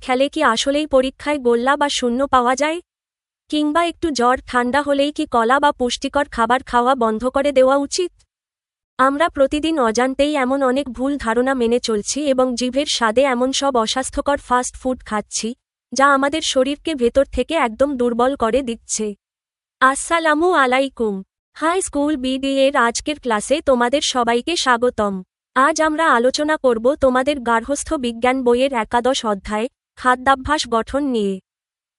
খেলে কি আসলেই পরীক্ষায় গোল্লা বা শূন্য পাওয়া যায়? কিংবা একটু জ্বর ঠান্ডা হলেই কি কলা বা পুষ্টিকর খাবার খাওয়া বন্ধ করে দেওয়া উচিত? আমরা প্রতিদিন অজান্তেই এমন অনেক ভুল ধারণা মেনে চলছি এবং জিভের স্বাদে এমন সব অস্বাস্থ্যকর ফাস্ট ফুড খাচ্ছি, যা আমাদের শরীরকে ভেতর থেকে একদম দুর্বল করে দিচ্ছে। আসসালামু আলাইকুম। হাই স্কুল বিডি এর আজকের ক্লাসে তোমাদের সবাইকে স্বাগতম। আজ আমরা আলোচনা করব তোমাদের গার্হস্থ্য বিজ্ঞান বইয়ের একাদশ অধ্যায়, খাদ্যাভ্যাস গঠন নিয়ে।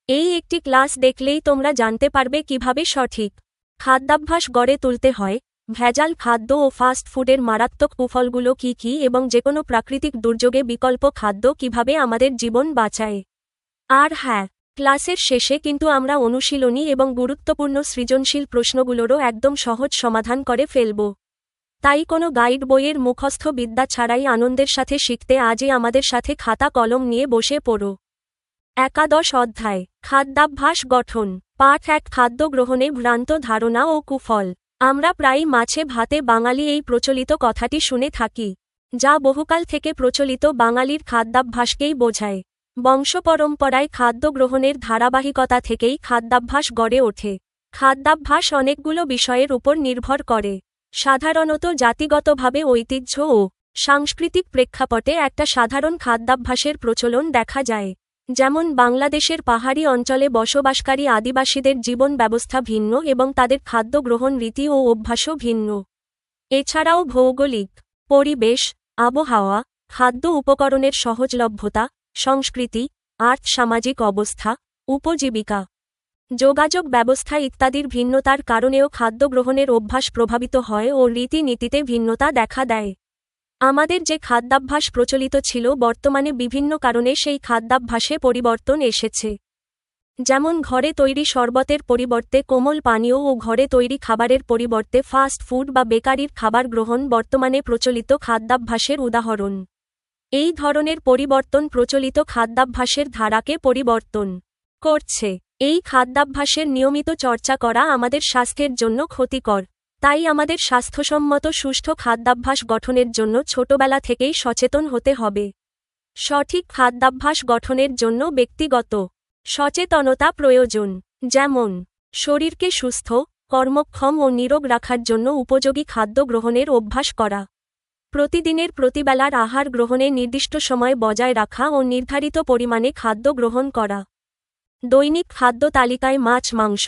এই একটি ক্লাস দেখলেই তোমরা জানতে পারবে কিভাবে সঠিক খাদ্যাভ্যাস গড়ে তুলতে হয়, ভেজাল খাদ্য ও ফাস্ট ফুডের মারাত্মক কুফলগুলো কী কী এবং যেকোনো প্রাকৃতিক দুর্যোগে বিকল্প খাদ্য কিভাবে আমাদের জীবন বাঁচায়। আর হ্যাঁ, ক্লাসের শেষে কিন্তু আমরা অনুশীলনী এবং গুরুত্বপূর্ণ সৃজনশীল প্রশ্নগুলোরও একদম সহজ সমাধান করে ফেলব। তাই কোনো গাইড বইয়ের মুখস্থ বিদ্যা ছাড়াই আনন্দের সাথে শিখতে আজই আমাদের সাথে খাতা কলম নিয়ে বসে পড়ো। একাদশ অধ্যায়, খাদ্যাভ্যাস গঠন। পাঠ ১, খাদ্য গ্রহণে ভ্রান্ত ধারণা ও কুফল। আমরা প্রায়ই মাছে ভাতে বাঙালি এই প্রচলিত কথাটি শুনে থাকি, যা বহুকাল থেকে প্রচলিত বাঙালির খাদ্যাভ্যাসকেই বোঝায়। বংশপরম্পরায় খাদ্য গ্রহণের ধারাবাহিকতা থেকেই খাদ্যাভ্যাস গড়ে ওঠে। খাদ্যাভ্যাস অনেকগুলো বিষয়ের উপর নির্ভর করে। সাধারণত জাতিগতভাবে ঐতিহ্য ও সাংস্কৃতিক প্রেক্ষাপটে একটা সাধারণ খাদ্যাভ্যাসের প্রচলন দেখা যায়। যেমন বাংলাদেশের পাহাড়ি অঞ্চলে বসবাসকারী আদিবাসীদের জীবন ব্যবস্থা ভিন্ন এবং তাদের খাদ্য গ্রহণ রীতি ও অভ্যাসও ভিন্ন। এছাড়াও ভৌগোলিক পরিবেশ, আবহাওয়া, খাদ্য উপকরণের সহজলভ্যতা, সংস্কৃতি, সামাজিক অবস্থা, উপজীবিকা, যোগাযোগ ব্যবস্থা ইত্যাদির ভিন্নতার কারণেও খাদ্য গ্রহণের অভ্যাস প্রভাবিত হয় ও রীতিনীতিতে ভিন্নতা দেখা দেয়। আমাদের যে খাদ্যাভ্যাস প্রচলিত ছিল, বর্তমানে বিভিন্ন কারণে সেই খাদ্যাভ্যাসে পরিবর্তন এসেছে। যেমন ঘরে তৈরি শরবতের পরিবর্তে কোমল পানীয় ও ঘরে তৈরি খাবারের পরিবর্তে ফাস্ট ফুড বা বেকারির খাবার গ্রহণ বর্তমানে প্রচলিত খাদ্যাভ্যাসের উদাহরণ। এই ধরনের পরিবর্তন প্রচলিত খাদ্যাভ্যাসের ধারাকে পরিবর্তন করছে। এই খাদ্যাভ্যাসের নিয়মিত চর্চা করা আমাদের স্বাস্থ্যের জন্য ক্ষতিকর। তাই আমাদের স্বাস্থ্যসম্মত সুষ্ঠু খাদ্যাভ্যাস গঠনের জন্য ছোটবেলা থেকেই সচেতন হতে হবে। সঠিক খাদ্যাভ্যাস গঠনের জন্য ব্যক্তিগত সচেতনতা প্রয়োজন। যেমন শরীরকে সুস্থ, কর্মক্ষম ও নিরোগ রাখার জন্য উপযোগী খাদ্য গ্রহণের অভ্যাস করা। প্রতিদিনের প্রতিবেলার আহার গ্রহণে নির্দিষ্ট সময় বজায় রাখা ও নির্ধারিত পরিমাণে খাদ্য গ্রহণ করা। দৈনিক খাদ্য তালিকায় মাছ, মাংস,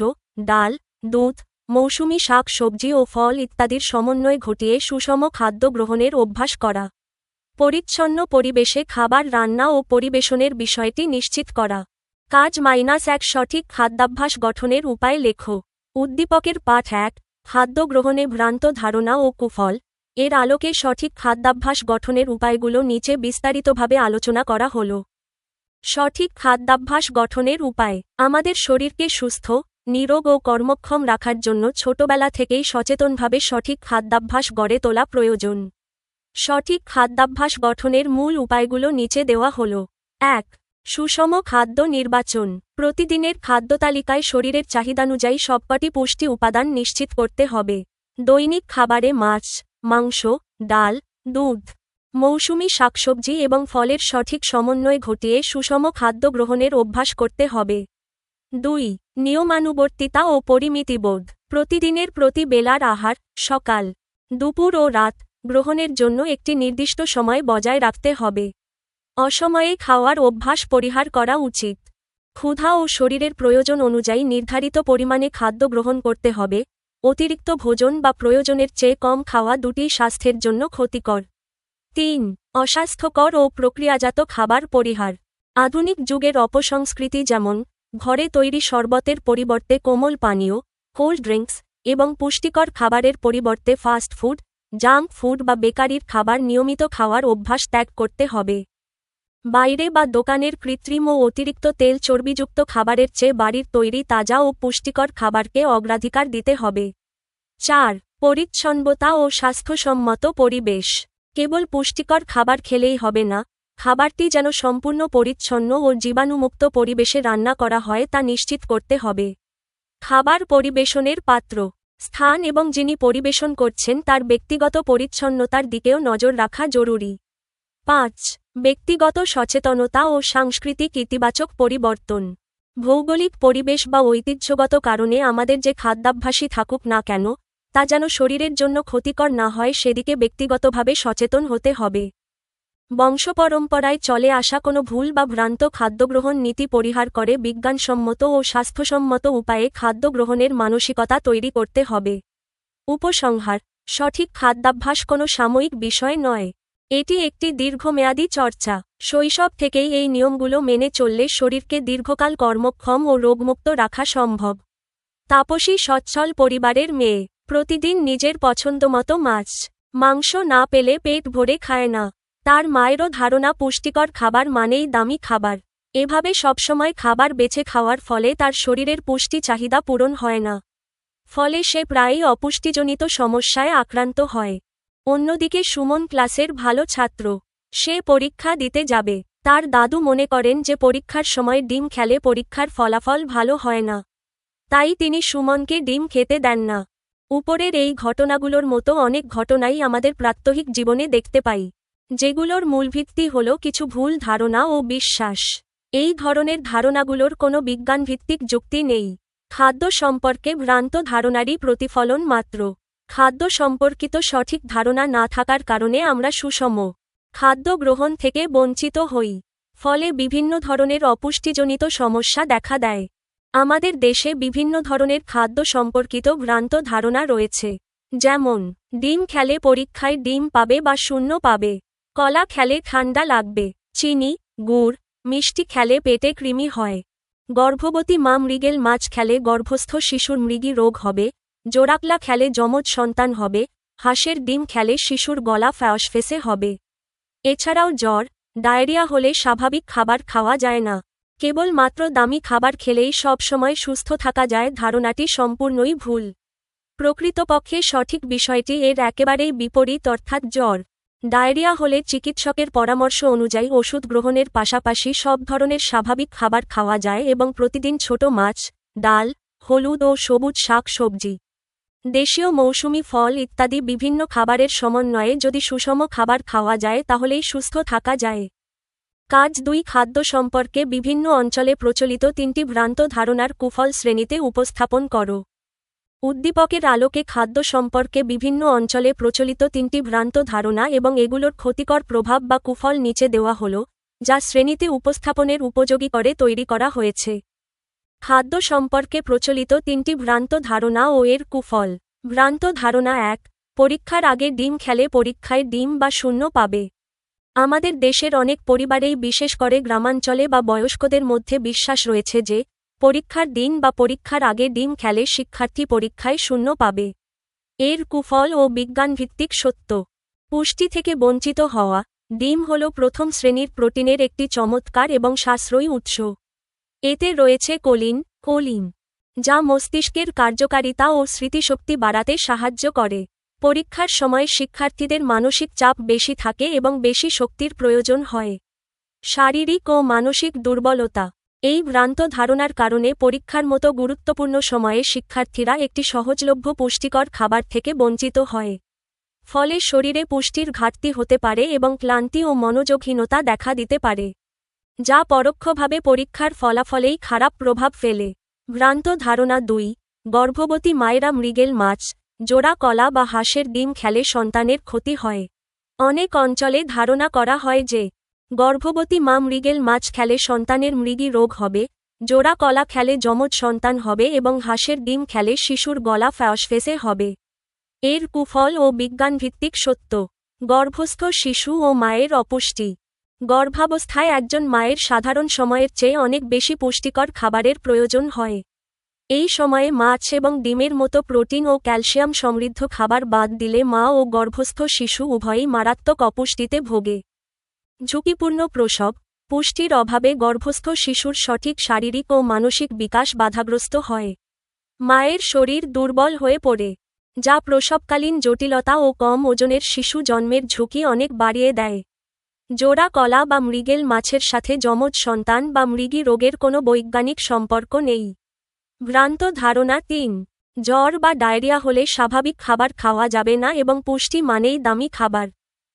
ডাল, দুধ, মৌসুমী শাক সবজি ও ফল ইত্যাদির সমন্বয় ঘটিয়ে সুষম খাদ্য গ্রহণের অভ্যাস করা। পরিচ্ছন্ন পরিবেশে খাবার রান্না ও পরিবেশনের বিষয়টি নিশ্চিত করা। কাজ -1, সঠিক খাদ্যাভ্যাস গঠনের উপায় লেখো। উদ্দীপকের পাঠ ১, খাদ্য গ্রহণে ভ্রান্ত ধারণা ও কুফল। এর আলোকে সঠিক খাদ্যাভ্যাস গঠনের উপায়গুলো নিচে বিস্তারিতভাবে আলোচনা করা হল। সঠিক খাদ্যাভ্যাস গঠনের উপায়। আমাদের শরীরকে সুস্থ, নিরোগ ও কর্মক্ষম রাখার জন্য ছোটবেলা থেকেই সচেতনভাবে সঠিক খাদ্যাভ্যাস গড়ে তোলা প্রয়োজন। সঠিক খাদ্যাভ্যাস গঠনের মূল উপায়গুলো নিচে দেওয়া হল। ১. সুষম খাদ্য নির্বাচন। প্রতিদিনের খাদ্যতালিকায় শরীরের চাহিদানুযায়ী সবকটি পুষ্টি উপাদান নিশ্চিত করতে হবে। দৈনিক খাবারে মাছ, মাংস, ডাল, দুধ, মৌসুমী শাকসবজি এবং ফলের সঠিক সমন্বয় ঘটিয়ে সুষম খাদ্য গ্রহণের অভ্যাস করতে হবে। ২. নিয়মানুবর্তিতা ও পরিমিতিবোধ। প্রতিদিনের প্রতি বেলার আহার, সকাল, দুপুর ও রাত গ্রহণের জন্য একটি নির্দিষ্ট সময় বজায় রাখতে হবে। অসময়ে খাওয়ার অভ্যাস পরিহার করা উচিত। ক্ষুধা ও শরীরের প্রয়োজন অনুযায়ী নির্ধারিত পরিমাণে খাদ্য গ্রহণ করতে হবে। অতিরিক্ত ভোজন বা প্রয়োজনের চেয়ে কম খাওয়া দুটিই স্বাস্থ্যের জন্য ক্ষতিকর। ৩. অস্বাস্থ্যকর ও প্রক্রিয়াজাত খাবার পরিহার। আধুনিক যুগের অপসংস্কৃতি, যেমন ঘরে তৈরি শরবতের পরিবর্তে কোমল পানীয়, কোল্ড ড্রিঙ্কস এবং পুষ্টিকর খাবারের পরিবর্তে ফাস্ট ফুড, জাঙ্ক ফুড বা বেকারির খাবার নিয়মিত খাওয়ার অভ্যাস ত্যাগ করতে হবে। বাইরে বা দোকানের কৃত্রিম ও অতিরিক্ত তেল চর্বিযুক্ত খাবারের চেয়ে বাড়ির তৈরি তাজা ও পুষ্টিকর খাবারকে অগ্রাধিকার দিতে হবে। ৪. পরিচ্ছন্নতা ও স্বাস্থ্যসম্মত পরিবেশ। কেবল পুষ্টিকর খাবার খেলেই হবে না, খাবারটি যেন সম্পূর্ণ পরিচ্ছন্ন ও জীবাণুমুক্ত পরিবেশে রান্না করা হয় তা নিশ্চিত করতে হবে। খাবার পরিবেশনের পাত্র, স্থান এবং যিনি পরিবেশন করছেন তার ব্যক্তিগত পরিচ্ছন্নতার দিকেও নজর রাখা জরুরি। 5. ব্যক্তিগত সচেতনতা ও সাংস্কৃতিক ইতিবাচক পরিবর্তন। ভৌগোলিক পরিবেশ বা ঐতিহ্যগত কারণে আমাদের যে খাদ্যাভ্যাসই থাকুক না কেন, তা যেন শরীরের জন্য ক্ষতিকর না হয় সেদিকে ব্যক্তিগতভাবে সচেতন হতে হবে। বংশপরম্পরায় চলে আসা কোনো ভুল বা ভ্রান্ত খাদ্যগ্রহণ নীতি পরিহার করে বিজ্ঞানসম্মত ও স্বাস্থ্যসম্মত উপায়ে খাদ্য গ্রহণের মানসিকতা তৈরি করতে হবে। উপসংহার: সঠিক খাদ্যাভ্যাস কোনো সাময়িক বিষয় নয়, এটি একটি দীর্ঘমেয়াদী চর্চা। শৈশব থেকেই এই নিয়মগুলো মেনে চললে শরীরকে দীর্ঘকাল কর্মক্ষম ও রোগমুক্ত রাখা সম্ভব। তাপসী সচ্ছল পরিবারের মেয়ে প্রতিদিন নিজের পছন্দমতো মাছ মাংস না পেলে পেট ভরে খায় না। তার মায়েরও ধারণা পুষ্টিকর খাবার মানেই দামি খাবার। এভাবে সবসময় খাবার বেছে খাওয়ার ফলে তার শরীরের পুষ্টি চাহিদা পূরণ হয় না। ফলে সে প্রায়ই অপুষ্টিজনিত সমস্যায় আক্রান্ত হয়। অন্যদিকে সুমন ক্লাসের ভালো ছাত্র। সে পরীক্ষা দিতে যাবে। তার দাদু মনে করেন যে পরীক্ষার সময় ডিম খেলে পরীক্ষার ফলাফল ভালো হয় না। তাই তিনি সুমনকে ডিম খেতে দেন না। উপরের এই ঘটনাগুলোর মতো অনেক ঘটনাই আমাদের প্রাত্যহিক জীবনে দেখতে পাই, যেগুলোর মূলভিত্তি হল কিছু ভুল ধারণা ও বিশ্বাস। এই ধরনের ধারণাগুলোর কোনো বিজ্ঞানভিত্তিক যুক্তি নেই। খাদ্য সম্পর্কে ভ্রান্ত ধারণারই প্রতিফলন মাত্র। খাদ্য সম্পর্কিত সঠিক ধারণা না থাকার কারণে আমরা সুষম খাদ্য গ্রহণ থেকে বঞ্চিত হই। ফলে বিভিন্ন ধরনের অপুষ্টিজনিত সমস্যা দেখা দেয়। আমাদের দেশে বিভিন্ন ধরনের খাদ্য সম্পর্কিত ভ্রান্ত ধারণা রয়েছে, যেমন ডিম খেলে পরীক্ষায় ডিম পাবে বা শূন্য পাবে, কলা খেলে ঠান্ডা লাগবে, চিনি, গুড়, মিষ্টি খেলে পেটে কৃমি হয়, গর্ভবতী মা মৃগেল মাছ খেলে গর্ভস্থ শিশুর মৃগী রোগ হবে, জোড়াকলা খেলে যমজ সন্তান হবে, হাঁসের ডিম খেলে শিশুর গলা ফ্যাসফেসে হবে। এছাড়াও জ্বর, ডায়রিয়া হলে স্বাভাবিক খাবার খাওয়া যায় না। কেবল মাত্র দামি খাবার খেলেই সব সময় সুস্থ থাকা যায় ধারণাটি সম্পূর্ণই ভুল। প্রকৃতপক্ষে সঠিক বিষয়টি এর একেবারেই বিপরীত, অর্থাৎ জ্বর, ডায়রিয়া হলে চিকিৎসকের পরামর্শ অনুযায়ী ওষুধ গ্রহণের পাশাপাশি সব ধরনের স্বাভাবিক খাবার খাওয়া যায় এবং প্রতিদিন ছোট মাছ, ডাল, হলুদ ও সবুজ শাক সবজি, দেশীয় মৌসুমি ফল ইত্যাদি বিভিন্ন খাবারের সমন্বয়ে যদি সুষম খাবার খাওয়া যায় তাহলেই সুস্থ থাকা যায়। কাজ 2 খাদ্য সম্পর্কে বিভিন্ন অঞ্চলে প্রচলিত 3টি ভ্রান্ত ধারণার কুফল শ্রেণীতে উপস্থাপন করো। উদ্দীপকের আলোকে খাদ্য সম্পর্কে বিভিন্ন অঞ্চলে প্রচলিত 3টি ভ্রান্ত ধারণা এবং এগুলোর ক্ষতিকর প্রভাব বা কুফল নিচে দেওয়া হল, যা শ্রেণীতে উপস্থাপনের উপযোগী করে তৈরি করা হয়েছে। খাদ্য সম্পর্কে প্রচলিত 3টি ভ্রান্ত ধারণা ও এর কুফল। ভ্রান্ত ধারণা 1, পরীক্ষার আগে ডিম খেলে পরীক্ষায় ডিম বা শূন্য পাবে। আমাদের দেশের অনেক পরিবারেই, বিশেষ করে গ্রামাঞ্চলে বা বয়স্কদের মধ্যে বিশ্বাস রয়েছে যে পরীক্ষার দিন বা পরীক্ষার আগে ডিম খেলে শিক্ষার্থী পরীক্ষায় শূন্য পাবে। এর কুফল ও বিজ্ঞানভিত্তিক সত্য। পুষ্টি থেকে বঞ্চিত হওয়া। ডিম হল প্রথম শ্রেণীর প্রোটিনের একটি চমৎকার এবং সাশ্রয়ী উৎস। এতে রয়েছে কোলিন, যা মস্তিষ্কের কার্যকারিতা ও স্মৃতিশক্তি বাড়াতে সাহায্য করে। পরীক্ষার সময় শিক্ষার্থীদের মানসিক চাপ বেশি থাকে এবং বেশি শক্তির প্রয়োজন হয়। শারীরিক ও মানসিক দুর্বলতা। এই ভ্রান্ত ধারণার কারণে পরীক্ষার মতো গুরুত্বপূর্ণ সময়ে শিক্ষার্থীরা একটি সহজলভ্য পুষ্টিকর খাবার থেকে বঞ্চিত হয়। ফলে শরীরে পুষ্টির ঘাটতি হতে পারে এবং ক্লান্তি ও মনোযোগহীনতা দেখা দিতে পারে, যা পরোক্ষভাবে পরীক্ষার ফলাফলেই খারাপ প্রভাব ফেলে। ভ্রান্ত ধারণা 2, গর্ভবতী মায়েরা মৃগেল মাছ, জোড়া কলা বা হাঁসের ডিম খেলে সন্তানের ক্ষতি হয়। অনেক অঞ্চলে ধারণা করা হয় যে গর্ভবতী মা মৃগেল মাছ খেলে সন্তানের মৃগী রোগ হবে, জোড়া কলা খেলে যমজ সন্তান হবে এবং হাঁসের ডিম খেলে শিশুর গলা ফ্যাসফেসে হবে। এর কুফল ও বিজ্ঞানভিত্তিক সত্য। গর্ভস্থ শিশু ও মায়ের অপুষ্টি। গর্ভাবস্থায় একজন মায়ের সাধারণ সময়ের চেয়ে অনেক বেশি পুষ্টিকর খাবারের প্রয়োজন হয়। এই সময়ে মাছ এবং ডিমের মতো প্রোটিন ও ক্যালসিয়াম সমৃদ্ধ খাবার বাদ দিলে মা ও গর্ভস্থ শিশু উভয়ই মারাত্মক অপুষ্টিতে ভোগে। ঝুঁকিপূর্ণ প্রসব। পুষ্টির অভাবে গর্ভস্থ শিশুর সঠিক শারীরিক ও মানসিক বিকাশ বাধাগ্রস্ত হয়। মায়ের শরীর দুর্বল হয়ে পড়ে, যা প্রসবকালীন জটিলতা ও কম ওজনের শিশু জন্মের ঝুঁকি অনেক বাড়িয়ে দেয়। জোড়া কলা বা মৃগেল মাছের সাথে যমজ সন্তান বা মৃগী রোগের কোনো বৈজ্ঞানিক সম্পর্ক নেই। ভ্রান্ত ধারণা 3, জ্বর বা ডায়রিয়া হলে স্বাভাবিক খাবার খাওয়া যাবে না এবং পুষ্টি মানেই দামি খাবার।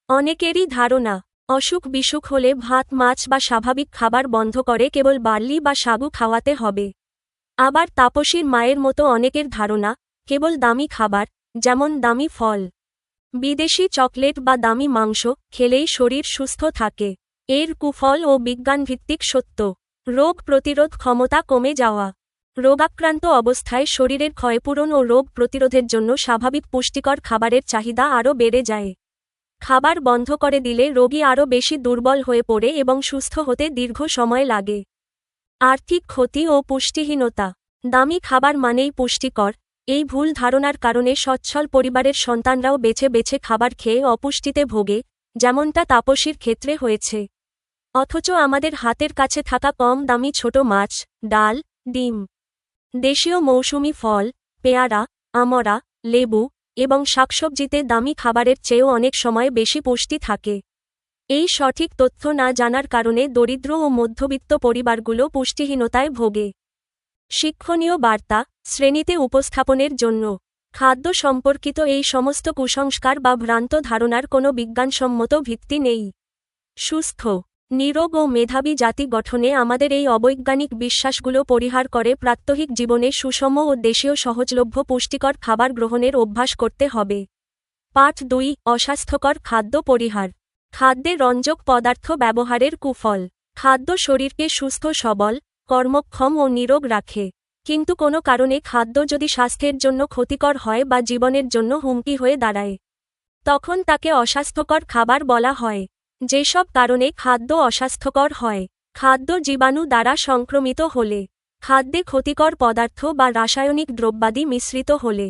অনেকেরই ধারণা অসুখ বিসুখ হলে ভাত মাছ বা স্বাভাবিক খাবার বন্ধ করে কেবল বার্লি বা সাগু খাওয়াতে হবে। আবার তাপসীর মায়ের মতো অনেকের ধারণা কেবল দামি খাবার, যেমন দামি ফল, বিদেশি চকলেট বা দামি মাংস খেলেই শরীর সুস্থ থাকে। এর কুফল ও বিজ্ঞানভিত্তিক সত্য: রোগ প্রতিরোধ ক্ষমতা কমে যাওয়া। রোগাক্রান্ত অবস্থায় শরীরের ক্ষয়পূরণ ও রোগ প্রতিরোধের জন্য স্বাভাবিক পুষ্টিকর খাবারের চাহিদা আরও বেড়ে যায়। খাবার বন্ধ করে দিলে রোগী আরও বেশি দুর্বল হয়ে পড়ে এবং সুস্থ হতে দীর্ঘ সময় লাগে। আর্থিক ক্ষতি ও পুষ্টিহীনতা। দামি খাবার মানেই পুষ্টিকর, এই ভুল ধারণার কারণে সচ্ছল পরিবারের সন্তানরাও বেছে বেছে খাবার খেয়ে অপুষ্টিতে ভোগে, যেমনটা তাপসীর ক্ষেত্রে হয়েছে। অথচ আমাদের হাতের কাছে থাকা কম দামি ছোট মাছ, ডাল, ডিম, দেশীয় মৌসুমি ফল, পেয়ারা, আমড়া, লেবু এবং শাকসবজিতে দামি খাবারের চেয়েও অনেক সময় বেশি পুষ্টি থাকে। এই সঠিক তথ্য না জানার কারণে দরিদ্র ও মধ্যবিত্ত পরিবারগুলো পুষ্টিহীনতায় ভোগে। শিক্ষণীয় বার্তা: শ্রেণীতে উপস্থাপনের জন্য খাদ্য সম্পর্কিত এই সমস্ত কুসংস্কার বা ভ্রান্ত ধারণার কোনো বিজ্ঞানসম্মত ভিত্তি নেই। সুস্থ, নিরোগ ও মেধাবী জাতি গঠনে আমাদের এই অবৈজ্ঞানিক বিশ্বাসগুলো পরিহার করে প্রাত্যহিক জীবনে সুষম ও দেশীয় সহজলভ্য পুষ্টিকর খাবার গ্রহণের অভ্যাস করতে হবে। পাঠ 2: অস্বাস্থ্যকর খাদ্য পরিহার। খাদ্যে রঞ্জক পদার্থ ব্যবহারের কুফল। খাদ্য শরীরকে সুস্থ সবল, কর্মক্ষম ও নিরোগ রাখে। কিন্তু কোনো কারণে খাদ্য যদি স্বাস্থ্যের জন্য ক্ষতিকর হয় বা জীবনের জন্য হুমকি হয়ে দাঁড়ায়, তখন তাকে অস্বাস্থ্যকর খাবার বলা হয়। যেসব কারণে খাদ্য অস্বাস্থ্যকর হয়: খাদ্য জীবাণু দ্বারা সংক্রমিত হলে, খাদ্যে ক্ষতিকর পদার্থ বা রাসায়নিক দ্রব্যাদি মিশ্রিত হলে,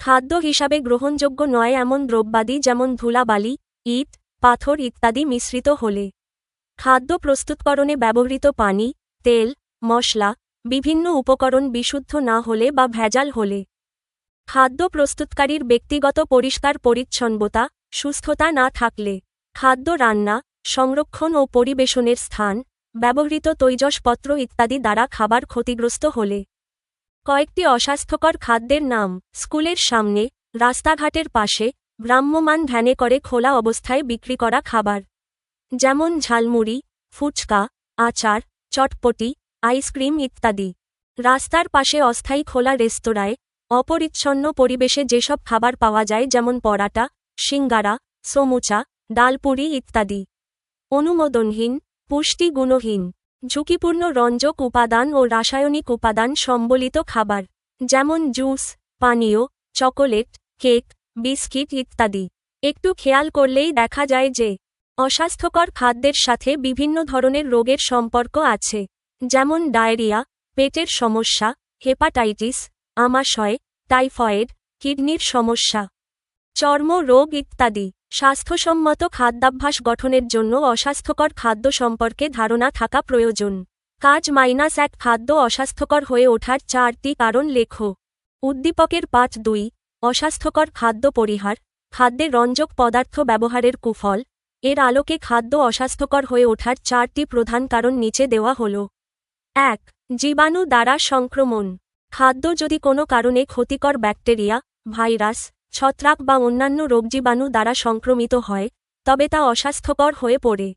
খাদ্য হিসাবে গ্রহণযোগ্য নয় এমন দ্রব্যাদি যেমন ধুলাবালি, ইট, পাথর ইত্যাদি মিশ্রিত হলে, খাদ্য প্রস্তুতকরণে ব্যবহৃত পানি, তেল, মশলা, বিভিন্ন উপকরণ বিশুদ্ধ না হলে বা ভেজাল হলে, খাদ্য প্রস্তুতকারীর ব্যক্তিগত পরিষ্কার পরিচ্ছন্নতা, সুস্থতা না থাকলে, খাদ্য রান্না, সংরক্ষণ ও পরিবেশনের স্থান, ব্যবহৃত তৈজসপত্র ইত্যাদি দ্বারা খাবার ক্ষতিগ্রস্ত হলে। কয়েকটি অস্বাস্থ্যকর খাদ্যের নাম: স্কুলের সামনে, রাস্তাঘাটের পাশে, ভ্রাম্যমাণ ভ্যানে করে খোলা অবস্থায় বিক্রি করা খাবার, যেমন ঝালমুড়ি, ফুচকা, আচার, চটপটি, আইসক্রিম ইত্যাদি। রাস্তার পাশে অস্থায়ী খোলা রেস্তোরাঁয়, অপরিচ্ছন্ন পরিবেশে যেসব খাবার পাওয়া যায় যেমন পরাটা, সিঙ্গারা, সমুচা, ডালপুরি ইত্যাদি। অনুমোদনহীন, পুষ্টি গুণহীন, ঝুঁকিপূর্ণ রঞ্জক উপাদান ও রাসায়নিক উপাদান সম্বলিত খাবার, যেমন জুস, পানীয়, চকোলেট, কেক, বিস্কিট ইত্যাদি। একটু খেয়াল করলেই দেখা যায় যে অস্বাস্থ্যকর খাদ্যের সাথে বিভিন্ন ধরনের রোগের সম্পর্ক আছে, যেমন ডায়রিয়া, পেটের সমস্যা, হেপাটাইটিস, আমাশয়, টাইফয়েড, কিডনির সমস্যা, চর্ম রোগ ইত্যাদি। স্বাস্থ্যসম্মত খাদ্যাভ্যাস গঠনের জন্য অস্বাস্থ্যকর খাদ্য সম্পর্কে ধারণা থাকা প্রয়োজন। কাজ -1 খাদ্য অস্বাস্থ্যকর হয়ে ওঠার 4টি কারণ লেখো। উদ্দীপকের পাঠ 2: অস্বাস্থ্যকর খাদ্য পরিহার। খাদ্যে রঞ্জক পদার্থ ব্যবহারের কুফল। এর আলোকে খাদ্য অস্বাস্থ্যকর হয়ে ওঠার 4টি প্রধান কারণ নিচে দেওয়া হল। 1. জীবাণু দ্বারা সংক্রমণ। খাদ্য যদি কোনো কারণে ক্ষতিকর ব্যাকটেরিয়া, ভাইরাস, ছত্রাক বা অন্যান্য রোগজীবাণু দ্বারা সংক্রমিত হয়, তবে তা অস্বাস্থ্যকর হয়ে পড়ে।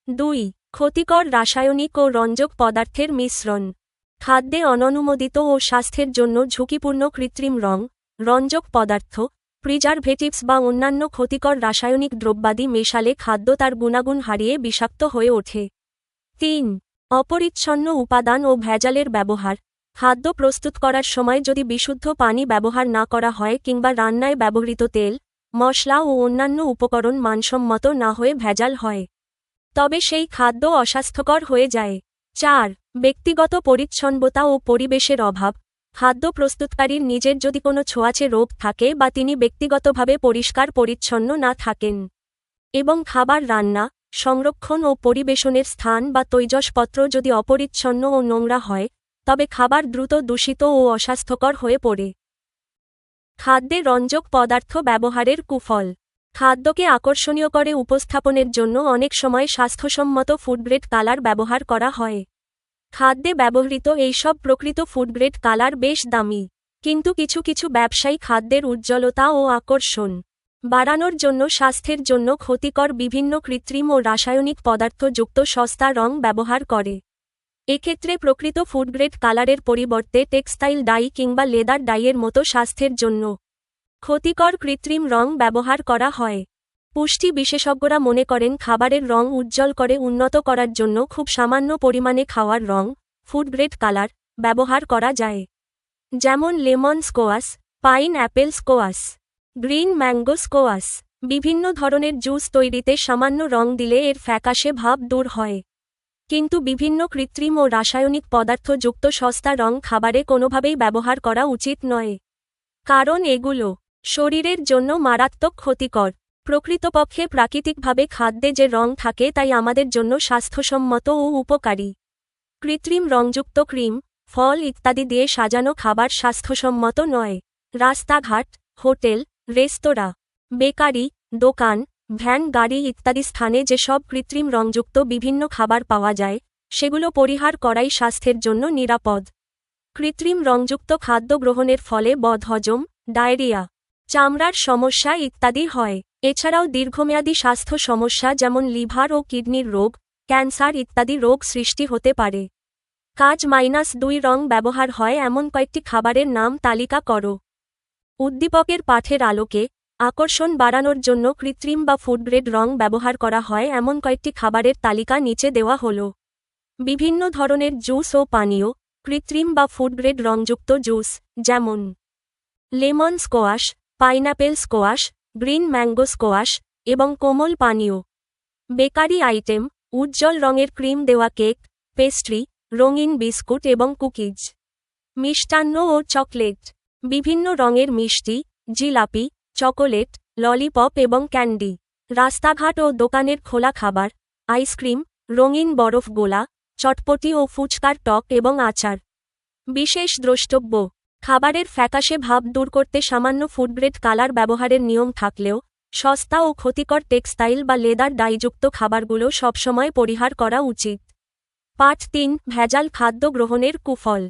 2. ক্ষতিকর রাসায়নিক ও রঞ্জক পদার্থের মিশ্রণ। খাদ্যে অননুমোদিত ও স্বাস্থ্যের জন্য ঝুঁকিপূর্ণ কৃত্রিম রং, রঞ্জক পদার্থ, প্রিজারভেটিভস বা অন্যান্য ক্ষতিকর রাসায়নিক দ্রব্যাদি মেশালে খাদ্য তার গুণাগুণ হারিয়ে বিষাক্ত হয়ে ওঠে। 3. অপরিচ্ছন্ন উপাদান ও ভেজালের ব্যবহার। খাদ্য প্রস্তুত করার সময় যদি বিশুদ্ধ পানি ব্যবহার না করা হয় কিংবা রান্নায় ব্যবহৃত তেল, মশলা ও অন্যান্য উপকরণ মানসম্মত না হয়ে ভেজাল হয়, তবে সেই খাদ্য অস্বাস্থ্যকর হয়ে যায়। 4. ব্যক্তিগত পরিচ্ছন্নতা ও পরিবেশের অভাব। খাদ্য প্রস্তুতকারীর নিজের যদি কোনো ছোঁয়াচে রোগ থাকে বা তিনি ব্যক্তিগতভাবে পরিষ্কার পরিচ্ছন্ন না থাকেন, এবং খাবার রান্না, সংরক্ষণ ও পরিবেশনের স্থান বা তৈজসপত্র যদি অপরিচ্ছন্ন ও নোংরা হয়, তবে খাবার দ্রুত দূষিত ও অস্বাস্থ্যকর হয়ে পড়ে। খাদ্যে রঞ্জক পদার্থ ব্যবহারের কুফল। খাদ্যকে আকর্ষণীয় করে উপস্থাপনের জন্য অনেক সময় স্বাস্থ্যসম্মত ফুডগ্রেড কালার ব্যবহার করা হয়। খাদ্যে ব্যবহৃত এইসব প্রকৃত ফুডগ্রেড কালার বেশ দামি, কিন্তু কিছু কিছু ব্যবসায়ী খাদ্যের উজ্জ্বলতা ও আকর্ষণ বাড়ানোর জন্য স্বাস্থ্যের জন্য ক্ষতিকর বিভিন্ন কৃত্রিম ও রাসায়নিক পদার্থযুক্ত সস্তা রং ব্যবহার করে। এক্ষেত্রে প্রকৃত ফুডগ্রেড কালারের পরিবর্তে টেক্সটাইল ডাই কিংবা লেদার ডাইয়ের মতো স্বাস্থ্যের জন্য ক্ষতিকর কৃত্রিম রং ব্যবহার করা হয়। পুষ্টি বিশেষজ্ঞরা মনে করেন খাবারের রং উজ্জ্বল করে উন্নত করার জন্য খুব সামান্য পরিমাণে খাওয়ার রং, ফুডগ্রেড কালার, ব্যবহার করা যায়। যেমন lemon squash, pine Apple squash, green mango squash. বিভিন্ন ধরনের জুস তৈরিতে সামান্য রং দিলে এর ফ্যাকাশে ভাব দূর হয়। কিন্তু বিভিন্ন কৃত্রিম ও রাসায়নিক পদার্থযুক্ত সস্তা রং খাবারে কোনোভাবেই ব্যবহার করা উচিত নয়। কারণ এগুলো শরীরের জন্য মারাত্মক ক্ষতিকর। প্রকৃতপক্ষে প্রাকৃতিকভাবে খাদ্যে যে রং থাকে তাই আমাদের জন্য স্বাস্থ্যসম্মত ও উপকারী। কৃত্রিম রংযুক্ত ক্রিম, ফল ইত্যাদি দিয়ে সাজানো খাবার স্বাস্থ্যসম্মত নয়। রাস্তাঘাট, হোটেল, রেস্তোরাঁ, বেকারি, দোকান, ভ্যান গাড়ি ইত্যাদি স্থানে যেসব কৃত্রিম রংযুক্ত বিভিন্ন খাবার পাওয়া যায়, সেগুলো পরিহার করাই স্বাস্থ্যের জন্য নিরাপদ। কৃত্রিম রংযুক্ত খাদ্য গ্রহণের ফলে বদহজম, ডায়রিয়া, চামড়ার সমস্যা ইত্যাদি হয়। এছাড়াও দীর্ঘমেয়াদী স্বাস্থ্য সমস্যা যেমন লিভার ও কিডনির রোগ, ক্যান্সার ইত্যাদি রোগ সৃষ্টি হতে পারে। কাজ -2 রং ব্যবহার হয় এমন কয়েকটি খাবারের নাম তালিকা করো। উদ্দীপকের পাঠের আলোকে আকর্ষণ বাড়ানোর জন্য কৃত্রিম বা ফুডগ্রেড রং ব্যবহার করা হয় এমন কয়েকটি খাবারের তালিকা নিচে দেওয়া হল। বিভিন্ন ধরনের জুস ও পানীয়, কৃত্রিম বা ফুডগ্রেড রংযুক্ত জুস, যেমন lemon squash, pineapple squash, green mango squash এবং কোমল পানীয়। বেকারি আইটেম, উজ্জ্বল রঙের ক্রিম দেওয়া কেক, পেস্ট্রি, রঙিন বিস্কুট এবং কুকিজ। মিষ্টান্ন ও চকলেট, বিভিন্ন রঙের মিষ্টি, জিলাপি, চকোলেট, ললিপপ এবং ক্যান্ডি। রাস্তাঘাট ও দোকানের খোলা খাবার, আইসক্রিম, রঙিন বরফ গোলা, চটপটি ও ফুচকার টক এবং আচার। বিশেষ দ্রষ্টব্য: খাবারের ফ্যাকাশে ভাব দূর করতে সামান্য ফুডগ্রেড কালার ব্যবহারের নিয়ম থাকলেও সস্তা ও ক্ষতিকর টেক্সটাইল বা লেদার ডাইযুক্ত খাবারগুলো সবসময় পরিহার করা উচিত। পাঠ 3: ভেজাল খাদ্য গ্রহণের কুফল।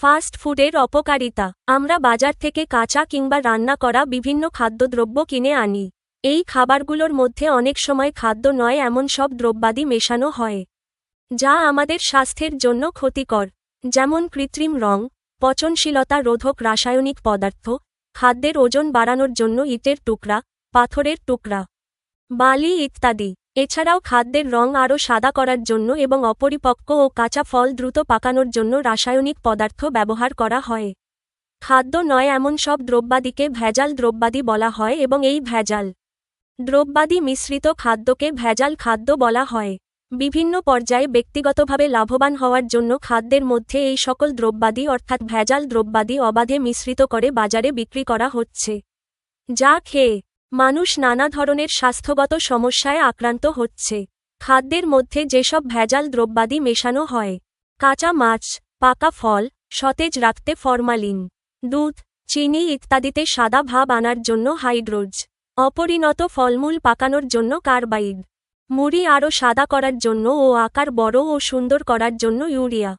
ফাস্ট ফুডের অপকারিতা। আমরা বাজার থেকে কাঁচা কিংবা রান্না করা বিভিন্ন খাদ্যদ্রব্য কিনে আনি। এই খাবারগুলোর মধ্যে অনেক সময় খাদ্য নয় এমন সব দ্রব্যাদি মেশানো হয়, যা আমাদের স্বাস্থ্যের জন্য ক্ষতিকর। যেমন কৃত্রিম রং, পচনশীলতা রোধক রাসায়নিক পদার্থ, খাদ্যের ওজন বাড়ানোর জন্য ইটের টুকরা, পাথরের টুকরা, বালি ইত্যাদি। এছাড়াও খাদ্যের রং আরও সাদা করার জন্য এবং অপরিপক্ক ও কাঁচা ফল দ্রুত পাকানোর জন্য রাসায়নিক পদার্থ ব্যবহার করা হয়। খাদ্য নয় এমন সব দ্রব্যাদিকে ভেজাল দ্রব্যাদি বলা হয় এবং এই ভেজাল দ্রব্যাদি মিশ্রিত খাদ্যকে ভেজাল খাদ্য বলা হয়। বিভিন্ন পর্যায়ে ব্যক্তিগতভাবে লাভবান হওয়ার জন্য খাদ্যের মধ্যে এই সকল দ্রব্যাদি অর্থাৎ ভেজাল দ্রব্যাদি অবাধে মিশ্রিত করে বাজারে বিক্রি করা হচ্ছে, যা খেয়ে মানুষ নানা ধরনের স্বাস্থ্যগত সমস্যায় আক্রান্ত হচ্ছে। খাদ্যের মধ্যে যেসব ভেজাল দ্রব্যাদি মেশানো হয়: কাঁচা মাছ, পাকা ফল, সতেজ রাখতে ফরমালিন, দুধ, চিনি ইত্যাদিতে সাদা ভাব আনার জন্য হাইড্রোজ, অপরিণত ফলমূল পাকানোর জন্য কার্বাইড, মুড়ি আরও সাদা করার জন্য ও আকার বড় ও সুন্দর করার জন্য ইউরিয়া,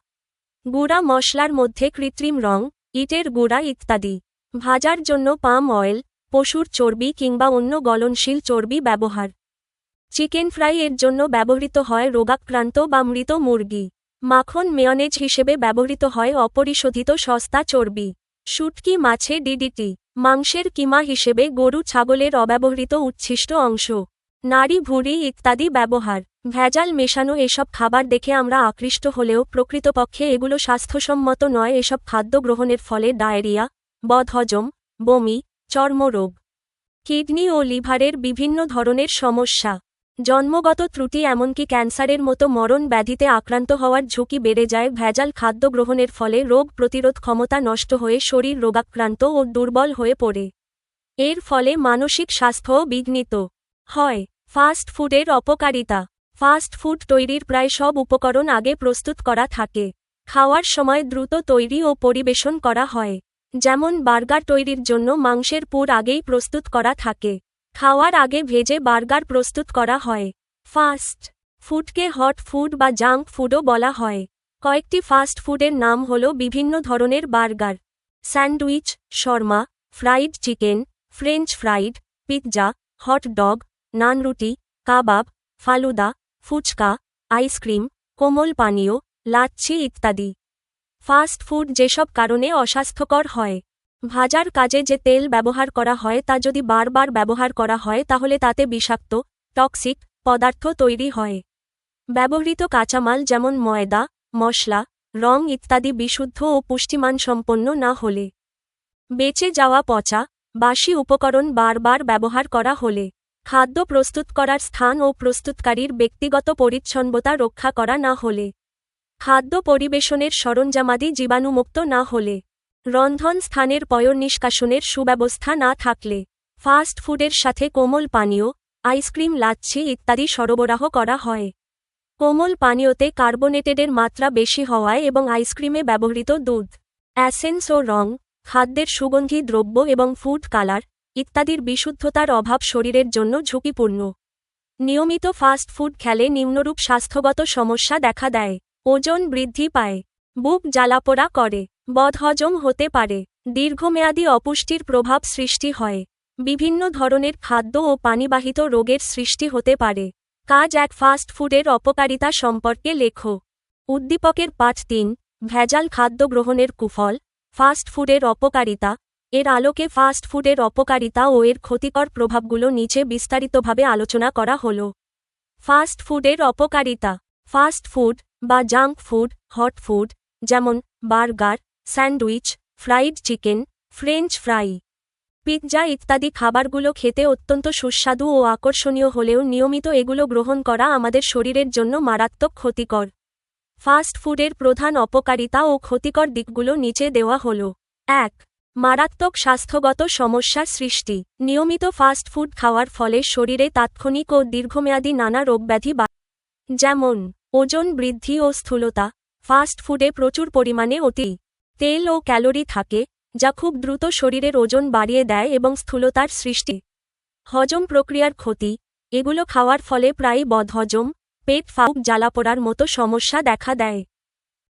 গুঁড়া মশলার মধ্যে কৃত্রিম রং, ইটের গুঁড়া ইত্যাদি, ভাজার জন্য পাম অয়েল, পশুর চর্বি কিংবা অন্য গলনশীল চর্বি ব্যবহার। চিকেন ফ্রাই এর জন্য ব্যবহৃত হয় রোগাক্রান্ত বা মৃত মুরগি। মাখন মেয়নেজ হিসেবে ব্যবহৃত হয় অপরিশোধিত সস্তা চর্বি। শুটকি মাছে ডিডিটি, মাংসের কিমা হিসেবে গরু ছাগলের অব্যবহৃত উচ্ছিষ্ট অংশ, নাড়ি ভুঁড়ি ইত্যাদি ব্যবহার। ভেজাল মেশানো এসব খাবার দেখে আমরা আকৃষ্ট হলেও প্রকৃতপক্ষে এগুলো স্বাস্থ্যসম্মত নয়। এসব খাদ্য গ্রহণের ফলে ডায়রিয়া, বদহজম, বমি, চর্মরোগ, কিডনি ও লিভারের বিভিন্ন ধরনের সমস্যা, জন্মগত ত্রুটি এমনকি ক্যান্সারের মতো মরণ ব্যাধিতে আক্রান্ত হওয়ার ঝুঁকি বেড়ে যায়। ভেজাল খাদ্য গ্রহণের ফলে রোগ প্রতিরোধ ক্ষমতা নষ্ট হয়ে শরীর রোগাক্রান্ত ও দুর্বল হয়ে পড়ে। এর ফলে মানসিক স্বাস্থ্যও বিঘ্নিত হয়। ফাস্ট ফুডের অপকারিতা। ফাস্ট ফুড তৈরির প্রায় সব উপকরণ আগে প্রস্তুত করা থাকে। খাওয়ার সময় দ্রুত তৈরি ও পরিবেশন করা হয়। যেমন বার্গার তৈরির জন্য মাংসের পুর আগেই প্রস্তুত করা থাকে। খাওয়ার আগে ভেজে বার্গার প্রস্তুত করা হয়। ফাস্ট ফুডকে হট ফুড বা জাঙ্ক ফুডও বলা হয়। কয়েকটি ফাস্ট ফুডের নাম হল বিভিন্ন ধরনের বার্গার, স্যান্ডউইচ, শর্মা, fried chicken, French fried, pizza, hot dog, নান রুটি, কাবাব, ফালুদা, ফুচকা, আইসক্রিম, কোমল পানীয়, লাচ্ছি ইত্যাদি। ফাস্ট ফুড যেসব কারণে অস্বাস্থ্যকর হয়। ভাজার কাজে যে তেল ব্যবহার করা হয় তা যদি বারবার ব্যবহার করা হয় তাহলে তাতে বিষাক্ত, টক্সিক পদার্থ তৈরি হয়। ব্যবহৃত কাঁচামাল যেমন ময়দা, মশলা, রং ইত্যাদি বিশুদ্ধ ও পুষ্টিমানসম্পন্ন না হলে, বেঁচে যাওয়া পচা, বাসি উপকরণ বারবার ব্যবহার করা হলে, খাদ্য প্রস্তুত করার স্থান ও প্রস্তুতকারীর ব্যক্তিগত পরিচ্ছন্নতা রক্ষা করা না হলে, খাদ্য পরিবেশনের সরঞ্জামাদি জীবাণুমুক্ত না হলে, রন্ধন স্থানের পয়ঃনিষ্কাশনের সুব্যবস্থা না থাকলে, ফাস্ট ফুডের সাথে কোমল পানীয়, আইসক্রিম, লাচ্ছি ইত্যাদি সরবরাহ করা হয়। কোমল পানীয়তে কার্বোনেটেডের মাত্রা বেশি হওয়ায় এবং আইসক্রিমে ব্যবহৃত দুধ, অ্যাসেন্স ও রং, খাদ্যের সুগন্ধি দ্রব্য এবং ফুড কালার ইত্যাদির বিশুদ্ধতার অভাব শরীরের জন্য ঝুঁকিপূর্ণ। নিয়মিত ফাস্ট ফুড খেলে নিম্নরূপ স্বাস্থ্যগত সমস্যা দেখা দেয়: ওজন বৃদ্ধি পায়, বুক জ্বালাপোড়া করে, বদহজম হতে পারে, দীর্ঘমেয়াদী অপুষ্টির প্রভাব সৃষ্টি হয়, বিভিন্ন ধরনের খাদ্য ও পানিবাহিত রোগের সৃষ্টি হতে পারে। কাজ 1 ফাস্ট ফুডের অপকারিতা সম্পর্কে লেখো। উদ্দীপকের পাঠ 3, ভেজাল খাদ্য গ্রহণের কুফল, ফাস্ট ফুডের অপকারিতা। এর আলোকে ফাস্ট ফুডের অপকারিতা ও এর ক্ষতিকর প্রভাবগুলো নিচে বিস্তারিতভাবে আলোচনা করা হল। ফাস্ট ফুডের অপকারিতা। ফাস্ট ফুড বা জাঙ্ক ফুড, হট ফুড, যেমন burger, sandwich, fried chicken, French fry, pizza ইত্যাদি খাবারগুলো খেতে অত্যন্ত সুস্বাদু ও আকর্ষণীয় হলেও নিয়মিত এগুলো গ্রহণ করা আমাদের শরীরের জন্য মারাত্মক ক্ষতিকর। ফাস্ট ফুডের প্রধান অপকারিতা ও ক্ষতিকর দিকগুলো নিচে দেওয়া হল। 1. মারাত্মক স্বাস্থ্যগত সমস্যা সৃষ্টি। নিয়মিত ফাস্ট ফুড খাওয়ার ফলে শরীরে তাৎক্ষণিক ও দীর্ঘমেয়াদী নানা রোগব্যাধি যেমন ওজন বৃদ্ধি ও স্থূলতা। ফাস্ট ফুডে প্রচুর পরিমাণে অতি তেল ও ক্যালোরি থাকে, যা খুব দ্রুত শরীরের ওজন বাড়িয়ে দেয় এবং স্থূলতার সৃষ্টি। হজম প্রক্রিয়ার ক্ষতি। এগুলো খাওয়ার ফলে প্রায়ই বদহজম, পেট ফাঁক, জ্বালাপোড়ার মতো সমস্যা দেখা দেয়।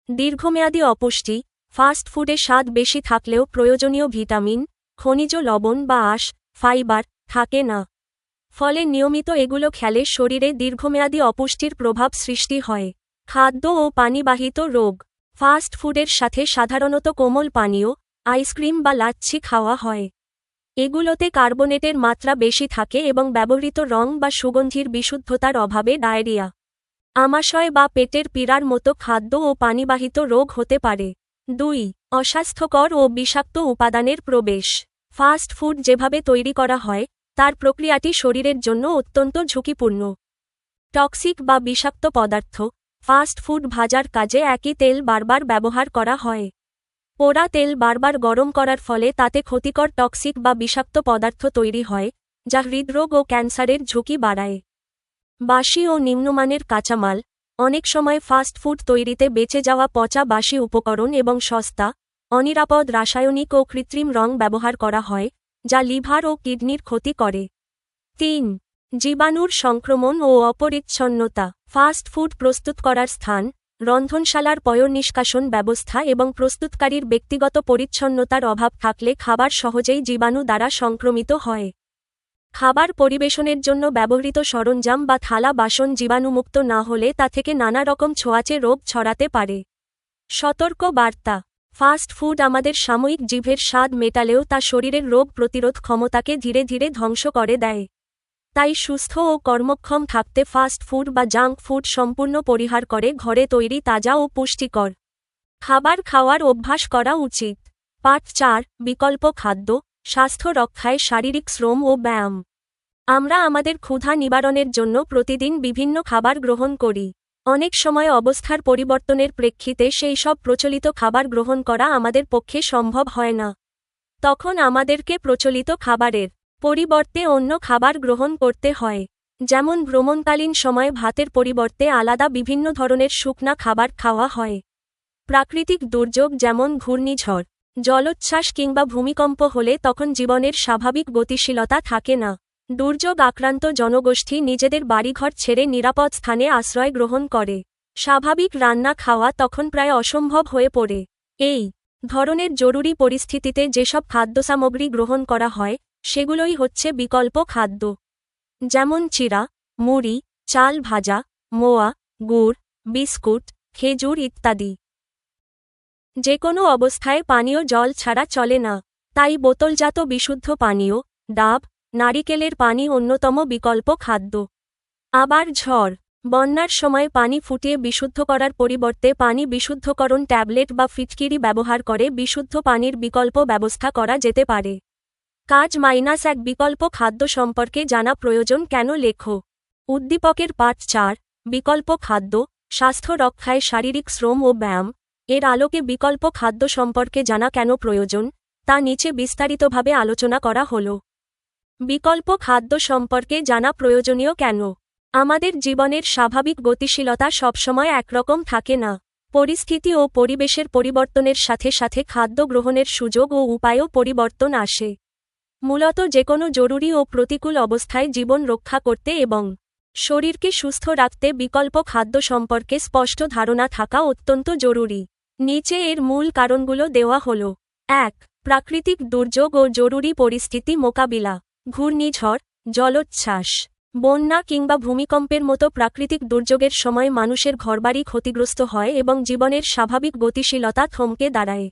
দীর্ঘমেয়াদী অপুষ্টি। ফাস্ট ফুডে স্বাদ বেশি থাকলেও প্রয়োজনীয় ভিটামিন, খনিজ লবণ বা আঁশ, ফাইবার থাকে না। ফলে নিয়মিত এগুলো খেলে শরীরে দীর্ঘমেয়াদী অপুষ্টির প্রভাব সৃষ্টি হয়। খাদ্য ও পানিবাহিত রোগ। ফাস্ট ফুডের সাথে সাধারণত কোমল পানীয়, আইসক্রিম বা লাচ্ছি খাওয়া হয়। এগুলোতে কার্বোনেটের মাত্রা বেশি থাকে এবং ব্যবহৃত রং বা সুগন্ধির বিশুদ্ধতার অভাবে ডায়রিয়া, আমাশয় বা পেটের পীড়ার মতো খাদ্য ও পানিবাহিত রোগ হতে পারে। 2. অস্বাস্থ্যকর ও বিষাক্ত উপাদানের প্রবেশ। ফাস্ট ফুড যেভাবে তৈরি করা হয় তার প্রক্রিয়াটি শরীরের জন্য অত্যন্ত ঝুঁকিপূর্ণ। টক্সিক বা বিষাক্ত পদার্থ। ফাস্ট ফুড ভাজার কাজে একই তেল বারবার ব্যবহার করা হয়। পোড়া তেল বারবার গরম করার ফলে তাতে ক্ষতিকর টক্সিক বা বিষাক্ত পদার্থ তৈরি হয়, যা হৃদরোগ ও ক্যান্সারের ঝুঁকি বাড়ায়। বাসি ও নিম্নমানের কাঁচামাল। অনেক সময় ফাস্ট ফুড তৈরিতে বেঁচে যাওয়া পচা বাসি উপকরণ এবং সস্তা, অনিরাপদ রাসায়নিক ও কৃত্রিম রং ব্যবহার করা হয়, যা লিভার ও কিডনির ক্ষতি করে। 3. জীবাণুর সংক্রমণ ও অপরিচ্ছন্নতা। ফাস্ট ফুড প্রস্তুত করার স্থান, রন্ধনশালার পয়ঃনিষ্কাশন ব্যবস্থা এবং প্রস্তুতকারীর ব্যক্তিগত পরিচ্ছন্নতার অভাব থাকলে খাবার সহজেই জীবাণু দ্বারা সংক্রমিত হয়। খাবার পরিবেশনের জন্য ব্যবহৃত সরঞ্জাম বা থালা বাসন জীবাণুমুক্ত না হলে তা থেকে নানা রকম ছোঁয়াচে রোগ ছড়াতে পারে। সতর্ক বার্তা। ফাস্ট ফুড আমাদের সাময়িক জিভের স্বাদ মেটালেও তা শরীরের রোগ প্রতিরোধ ক্ষমতাকে ধীরে ধীরে ধ্বংস করে দেয়। তাই সুস্থ ও কর্মক্ষম থাকতে ফাস্ট ফুড বা জাঙ্ক ফুড সম্পূর্ণ পরিহার করে ঘরে তৈরি তাজা ও পুষ্টিকর খাবার খাওয়ার অভ্যাস করা উচিত। পার্ট 4, বিকল্প খাদ্য, স্বাস্থ্য রক্ষায় শারীরিক শ্রম ও ব্যায়াম। আমরা আমাদের ক্ষুধা নিবারণের জন্য প্রতিদিন বিভিন্ন খাবার গ্রহণ করি। অনেক সময় অবস্থার পরিবর্তনের প্রেক্ষিতে সেই সব প্রচলিত খাবার গ্রহণ করা আমাদের পক্ষে সম্ভব হয় না। তখন আমাদেরকে প্রচলিত খাবারের পরিবর্তে অন্য খাবার গ্রহণ করতে হয়। যেমন ভ্রমণকালীন সময়ে ভাতের পরিবর্তে আলাদা বিভিন্ন ধরনের শুকনা খাবার খাওয়া হয়। প্রাকৃতিক দুর্যোগ যেমন ঘূর্ণিঝড়, জলোচ্ছ্বাস কিংবা ভূমিকম্প হলে তখন জীবনের স্বাভাবিক গতিশীলতা থাকে না। দুর্যোগ আক্রান্ত জনগোষ্ঠী নিজেদের বাড়িঘর ছেড়ে নিরাপদ স্থানে আশ্রয় গ্রহণ করে। স্বাভাবিক রান্না খাওয়া তখন প্রায় অসম্ভব হয়ে পড়ে। এই ধরনের জরুরি পরিস্থিতিতে যেসব খাদ্যসামগ্রী গ্রহণ করা হয় সেগুলোই হচ্ছে বিকল্প খাদ্য। যেমন চিড়া, মুড়ি, চাল ভাজা, মোয়া, গুড়, বিস্কুট, খেজুর ইত্যাদি। যে কোনো অবস্থায় পানীয় জল ছাড়া চলে না, তাই বোতলজাত বিশুদ্ধ পানীয়, ডাব, নারিকেলের পানি অন্যতম বিকল্প খাদ্য। আবার ঝড়, বন্যার সময় পানি ফুটিয়ে বিশুদ্ধ করার পরিবর্তে পানি বিশুদ্ধকরণ ট্যাবলেট বা ফিটকিরি ব্যবহার করে বিশুদ্ধ পানির বিকল্প ব্যবস্থা করা যেতে পারে। কাজ -1 বিকল্প খাদ্য সম্পর্কে জানা প্রয়োজন কেন লেখো। উদ্দীপকের পাঠ 4, বিকল্প খাদ্য, স্বাস্থ্য রক্ষায় শারীরিক শ্রম ও ব্যায়াম, এর আলোকে বিকল্প খাদ্য সম্পর্কে জানা কেন প্রয়োজন, তা নিচে বিস্তারিতভাবে আলোচনা করা হল। বিকল্প খাদ্য সম্পর্কে জানা প্রয়োজনীয় কেন? আমাদের জীবনের স্বাভাবিক গতিশীলতা সবসময় একরকম থাকে না। পরিস্থিতি ও পরিবেশের পরিবর্তনের সাথে সাথে খাদ্য গ্রহণের সুযোগ ও উপায়ও পরিবর্তন আসে। মূলত যেকোনো জরুরি ও প্রতিকূল অবস্থায় জীবন রক্ষা করতে এবং শরীরকে সুস্থ রাখতে বিকল্প খাদ্য সম্পর্কে স্পষ্ট ধারণা থাকা অত্যন্ত জরুরি। নিচে এর মূল কারণগুলো দেওয়া হল। 1. প্রাকৃতিক দুর্যোগ ও জরুরি পরিস্থিতি মোকাবিলা। ঘূর্ণিঝড়, জলোচ্ছ্বাস, বন্যা কিংবা ভূমিকম্পের মতো প্রাকৃতিক দুর্যোগের সময় মানুষের ঘরবাড়ি ক্ষতিগ্রস্ত হয় এবং জীবনের স্বাভাবিক গতিশীলতা থমকে দাঁড়ায়।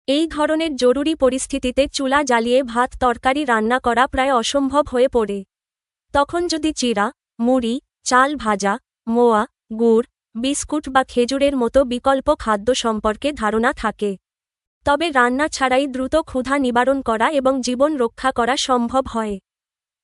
এই ধরনের জরুরি পরিস্থিতিতে চুলা জ্বালিয়ে ভাত তরকারি রান্না করা প্রায় অসম্ভব হয়ে পড়ে। তখন যদি চিড়া, মুড়ি, চাল ভাজা, মোয়া, গুড়, বিস্কুট বা খেজুরের মতো বিকল্প খাদ্য সম্পর্কে ধারণা থাকে, তবে রান্না ছাড়াই দ্রুত ক্ষুধা নিবারণ করা এবং জীবন রক্ষা করা সম্ভব হয়।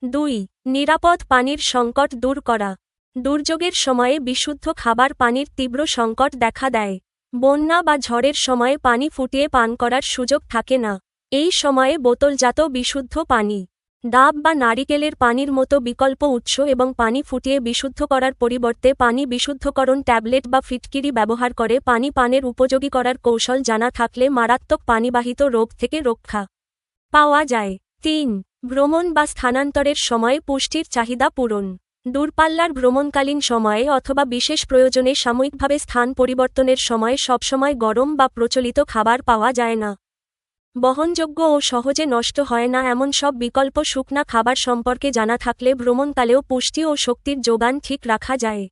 2. নিরাপদ পানির সংকট দূর করা। দুর্যোগের সময়ে বিশুদ্ধ খাবার পানির তীব্র সংকট দেখা দেয়। বন্যা বা ঝড়ের সময়ে পানি ফুটিয়ে পান করার সুযোগ থাকে না। এই সময়ে বোতলজাত বিশুদ্ধ পানি, ডাব বা নারিকেলের পানির মতো বিকল্প উৎস এবং পানি ফুটিয়ে বিশুদ্ধ করার পরিবর্তে পানি বিশুদ্ধকরণ ট্যাবলেট বা ফিটকিরি ব্যবহার করে পানি পানের উপযোগী করার কৌশল জানা থাকলে মারাত্মক পানিবাহিত রোগ থেকে রক্ষা পাওয়া যায়। 3. ভ্রমণ বা স্থানান্তরের সময়ে পুষ্টির চাহিদা পূরণ। দূরপাল্লার ভ্রমণকালীন সময়ে অথবা বিশেষ প্রয়োজনে সাময়িকভাবে স্থান পরিবর্তনের সময় সবসময় গরম বা প্রচলিত খাবার পাওয়া যায় না। বহনযোগ্য ও সহজে নষ্ট হয় না এমন সব বিকল্প শুকনা খাবার সম্পর্কে জানা থাকলে ভ্রমণকালেও পুষ্টি ও শক্তির যোগান ঠিক রাখা যায়।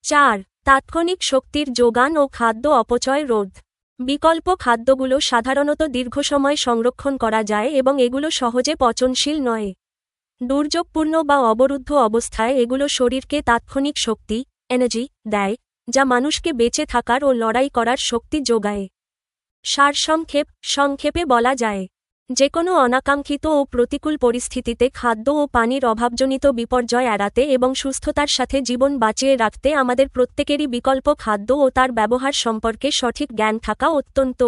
4. তাৎক্ষণিক শক্তির যোগান ও খাদ্য অপচয় রোধ। বিকল্প খাদ্যগুলো সাধারণত দীর্ঘ সময় সংরক্ষণ করা যায় এবং এগুলো সহজে পচনশীল নয়। দুর্যোগপূর্ণ বা অবরুদ্ধ অবস্থায় এগুলো শরীরকে তাৎক্ষণিক শক্তি, এনার্জি দেয়, যা মানুষকে বেঁচে থাকার ও লড়াই করার শক্তি যোগায়। সংক্ষেপে বলা যায়, যেকোনো অনাকাঙ্ক্ষিত ও প্রতিকূল পরিস্থিতিতে খাদ্য ও পানির অভাবজনিত বিপর্যয় এড়াতে এবং সুস্থতার সাথে জীবন বাঁচিয়ে রাখতে আমাদের প্রত্যেকেরই বিকল্প খাদ্য ও তার ব্যবহার সম্পর্কে সঠিক জ্ঞান থাকা অত্যন্ত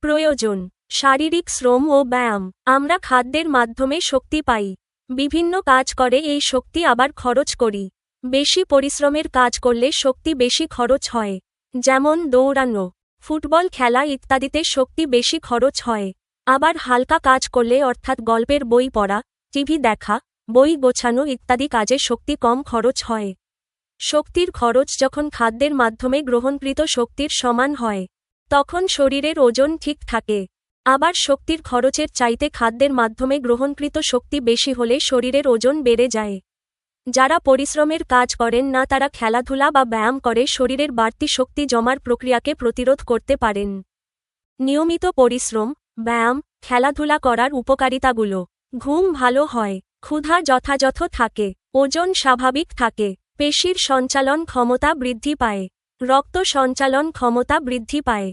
প্রয়োজন। শারীরিক শ্রম ও ব্যায়াম। আমরা খাদ্যের মাধ্যমে শক্তি পাই। বিভিন্ন কাজ করে এই শক্তি আবার খরচ করি। বেশি পরিশ্রমের কাজ করলে শক্তি বেশি খরচ হয়। যেমন দৌড়ানো, ফুটবল খেলা ইত্যাদিতে শক্তি বেশি খরচ হয়। আবার হালকা কাজ করলে অর্থাৎ গল্পের বই পড়া, টিভি দেখা, বই গোছানো ইত্যাদি কাজে শক্তি কম খরচ হয়। শক্তির খরচ যখন খাদ্যের মাধ্যমে গ্রহণকৃত শক্তির সমান হয়, তখন শরীরের ওজন ঠিক থাকে। আবার শক্তির খরচের চাইতে খাদ্যের মাধ্যমে গ্রহণকৃত শক্তি বেশি হলে শরীরের ওজন বেড়ে যায়। যারা পরিশ্রমের কাজ করেন না তারা খেলাধুলা বা ব্যায়াম করে শরীরের বাড়তি শক্তি জমার প্রক্রিয়াকে প্রতিরোধ করতে পারেন। নিয়মিত পরিশ্রম, ব্যায়াম, খেলাধুলা করার উপকারিতাগুলো: ঘুম ভালো হয়, ক্ষুধা যথাযথ থাকে, ওজন স্বাভাবিক থাকে, পেশির সঞ্চালন ক্ষমতা বৃদ্ধি পায়, রক্ত সঞ্চালন ক্ষমতা বৃদ্ধি পায়,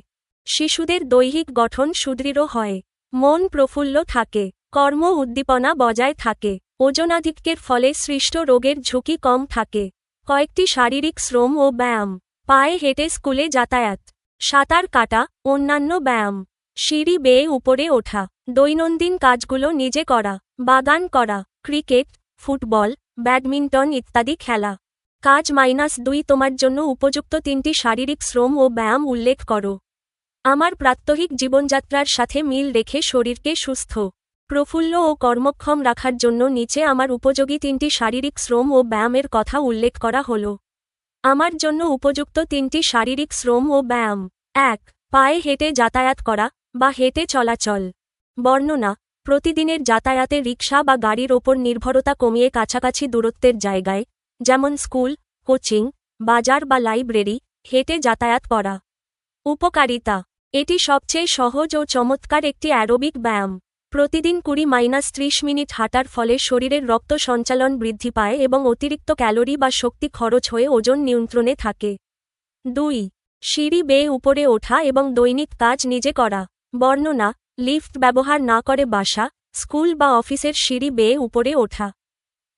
শিশুদের দৈহিক গঠন সুদৃঢ় হয়, মন প্রফুল্ল থাকে, কর্ম উদ্দীপনা বজায় থাকে, ওজনাধিক্যের ফলে সৃষ্ট রোগের ঝুঁকি কম থাকে। কয়েকটি শারীরিক শ্রম ও ব্যায়াম: পায়ে হেঁটে স্কুলে যাতায়াত, সাঁতার কাটা, অন্যান্য ব্যায়াম, সিঁড়ি বেয়ে উপরে ওঠা, দৈনন্দিন কাজগুলো নিজে করা, বাগান করা, ক্রিকেট, ফুটবল, ব্যাডমিন্টন ইত্যাদি খেলা। কাজ -2 তোমার জন্য উপযুক্ত 3টি শারীরিক শ্রম ও ব্যায়াম উল্লেখ করো। আমার প্রাত্যহিক জীবনযাত্রার সাথে মিল রেখে শরীরকে সুস্থ, প্রফুল্ল ও কর্মক্ষম রাখার জন্য নিচে আমার উপযোগী 3টি শারীরিক শ্রম ও ব্যায়ামের কথা উল্লেখ করা হল। আমার জন্য উপযুক্ত 3টি শারীরিক শ্রম ও ব্যায়াম: 1. পায়ে হেঁটে যাতায়াত করা বা হেঁটে চলাচল। বর্ণনা: প্রতিদিনের যাতায়াতে রিকশা বা গাড়ির ওপর নির্ভরতা কমিয়ে কাছাকাছি দূরত্বের জায়গায়, যেমন স্কুল, কোচিং, বাজার বা লাইব্রেরি, হেঁটে যাতায়াত করা। উপকারিতা: এটি সবচেয়ে সহজ ও চমৎকার একটি অ্যারোবিক ব্যায়াম। প্রতিদিন 20-30 মিনিট হাঁটার ফলে শরীরের রক্ত সঞ্চালন বৃদ্ধি পায় এবং অতিরিক্ত ক্যালোরি বা শক্তি খরচ হয়ে ওজন নিয়ন্ত্রণে থাকে। 2. সিঁড়ি বেয়ে উপরে ওঠা এবং দৈনিক কাজ নিজে করা। বর্ণনা: লিফট ব্যবহার না করে বাসা, স্কুল বা অফিসের সিঁড়ি বেয়ে উপরে ওঠা।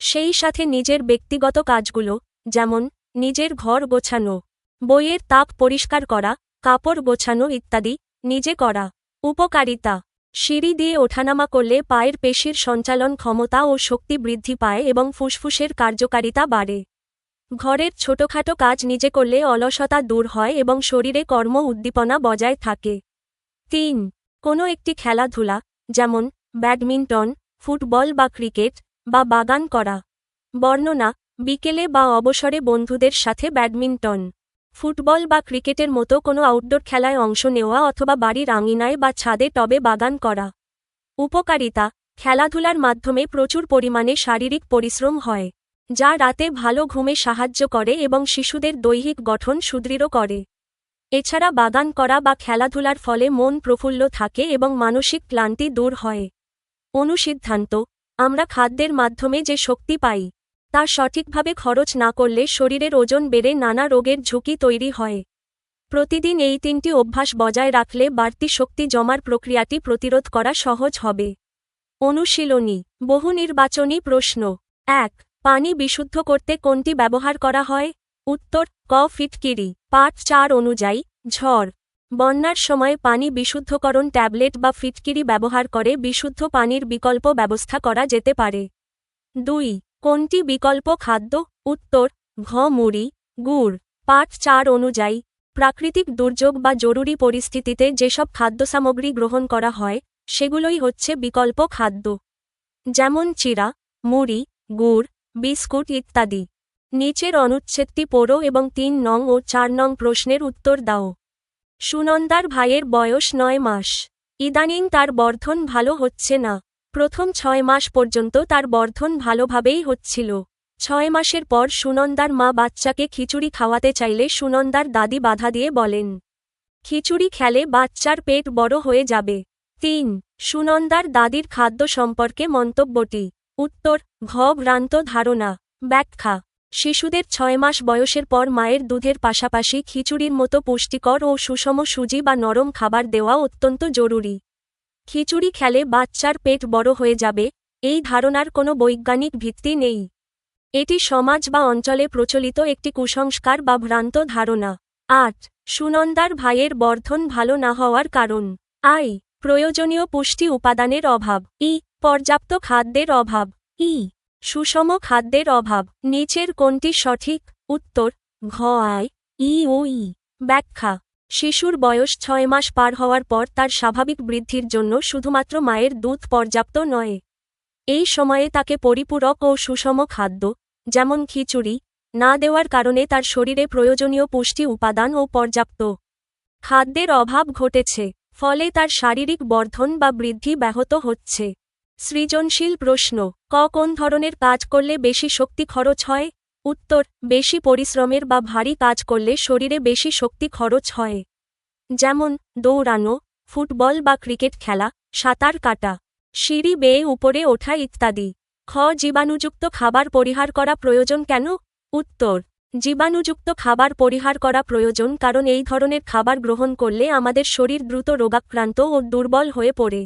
সেই সাথে নিজের ব্যক্তিগত কাজগুলো, যেমন নিজের ঘর গোছানো, বইয়ের তাক পরিষ্কার করা, কাপড় গোছানো ইত্যাদি, নিজে করা। উপকারিতা: সিঁড়ি দিয়ে ওঠানামা করলে পায়ের পেশির সঞ্চালন ক্ষমতা ও শক্তি বৃদ্ধি পায় এবং ফুসফুসের কার্যকারিতা বাড়ে। ঘরের ছোটখাটো কাজ নিজে করলে অলসতা দূর হয় এবং শরীরে কর্ম উদ্দীপনা বজায় থাকে। 3. কোনো একটি খেলাধুলা, যেমন ব্যাডমিন্টন, ফুটবল বা ক্রিকেট, বা বাগান করা। বর্ণনা: বিকেলে বা অবসরে বন্ধুদের সাথে ব্যাডমিন্টন, ফুটবল বা ক্রিকেটের মতো কোনো আউটডোর খেলায় অংশ নেওয়া অথবা বাড়ির আঙিনায় বা ছাদে টবে বাগান করা। উপকারিতা: খেলাধুলার মাধ্যমে প্রচুর পরিমাণে শারীরিক পরিশ্রম হয়, যা রাতে ভালো ঘুমে সাহায্য করে এবং শিশুদের দৈহিক গঠন সুদৃঢ় করে। এছাড়া বাগান করা বা খেলাধুলার ফলে মন প্রফুল্ল থাকে এবং মানসিক ক্লান্তি দূর হয়। অনুসিদ্ধান্ত: আমরা খাদ্যের মাধ্যমে যে শক্তি পাই, তা সঠিকভাবে খরচ না করলে শরীরের ওজন বেড়ে নানা রোগের ঝুঁকি তৈরি হয়। প্রতিদিন এই 3টি অভ্যাস বজায় রাখলে বাড়তি শক্তি জমার প্রক্রিয়াটি প্রতিরোধ করা সহজ হবে। অনুশীলনী: বহু নির্বাচনী প্রশ্ন। 1. পানি বিশুদ্ধ করতে কোনটি ব্যবহার করা হয়? উত্তর: ক. ফিটকিরি। পাঠ 4 অনুযায়ী, ঝড়, বন্যার সময় পানি বিশুদ্ধকরণ ট্যাবলেট বা ফিটকিরি ব্যবহার করে বিশুদ্ধ পানির বিকল্প ব্যবস্থা করা যেতে পারে। 2. কোনটি বিকল্প খাদ্য? উত্তর: ঘ. মুড়ি, গুড়। পাঠ 4 অনুযায়ী, প্রাকৃতিক দুর্যোগ বা জরুরি পরিস্থিতিতে যেসব খাদ্যসামগ্রী গ্রহণ করা হয়, সেগুলোই হচ্ছে বিকল্প খাদ্য, যেমন চিড়া, মুড়ি, গুড়, বিস্কুট ইত্যাদি। নিচের অনুচ্ছেদটি পড়ো এবং 3 নং ও 4 নং প্রশ্নের উত্তর দাও। সুনন্দার ভাইয়ের বয়স 9 মাস। ইদানিং তার বর্ধন ভালো হচ্ছে না। প্রথম 6 মাস পর্যন্ত তার বর্ধন ভালোভাবেই হচ্ছিল। 6 মাসের পর সুনন্দার মা বাচ্চাকে খিচুড়ি খাওয়াতে চাইলে সুনন্দার দাদি বাধা দিয়ে বলেন, খিচুড়ি খেলে বাচ্চার পেট বড় হয়ে যাবে। 3. সুনন্দার দাদির খাদ্য সম্পর্কে মন্তব্যটি। উত্তর: ঘ. ভ্রান্ত ধারণা। ব্যাখ্যা: শিশুদের 6 মাস বয়সের পর মায়ের দুধের পাশাপাশি খিচুড়ির মতো পুষ্টিকর ও সুষম সুজি বা নরম খাবার দেওয়া অত্যন্ত জরুরি। খিচুড়ি খেলে বাচ্চার পেট বড় হয়ে যাবে, এই ধারণার কোনো বৈজ্ঞানিক ভিত্তি নেই। এটি সমাজ বা অঞ্চলে প্রচলিত একটি কুসংস্কার বা ভ্রান্ত ধারণা। 8. সুনন্দার ভাইয়ের বর্ধন ভালো না হওয়ার কারণ। আই. প্রয়োজনীয় পুষ্টি উপাদানের অভাব। ই. পর্যাপ্ত খাদ্যের অভাব। ই. সুষম খাদ্যের অভাব। নিচের কোনটি সঠিক? উত্তর: ঘ. আই, ই ও ই। ব্যাখ্যা: শিশুর বয়স 6 মাস পার হওয়ার পর তার স্বাভাবিক বৃদ্ধির জন্য শুধুমাত্র মায়ের দুধ পর্যাপ্ত নয়। এই সময়ে তাকে পরিপূরক ও সুষম খাদ্য, যেমন খিচুড়ি, না দেওয়ার কারণে তার শরীরে প্রয়োজনীয় পুষ্টি উপাদান ও পর্যাপ্ত খাদ্যের অভাব ঘটেছে। ফলে তার শারীরিক বর্ধন বা বৃদ্ধি ব্যাহত হচ্ছে। সৃজনশীল প্রশ্ন। ক. কোন ধরনের কাজ করলে বেশি শক্তি খরচ হয়? উত্তর: বেশি পরিশ্রমের বা ভারী কাজ করলে শরীরে বেশি শক্তি খরচ হয়, যেমন দৌড়ানো, ফুটবল বা ক্রিকেট খেলা, সাঁতার কাটা, সিঁড়ি বেয়ে উপরে ওঠা ইত্যাদি। খ. জীবাণুযুক্ত খাবার পরিহার করা প্রয়োজন কেন? উত্তর: জীবাণুযুক্ত খাবার পরিহার করা প্রয়োজন কারণ এই ধরনের খাবার গ্রহণ করলে আমাদের শরীর দ্রুত রোগাক্রান্ত ও দুর্বল হয়ে পড়ে।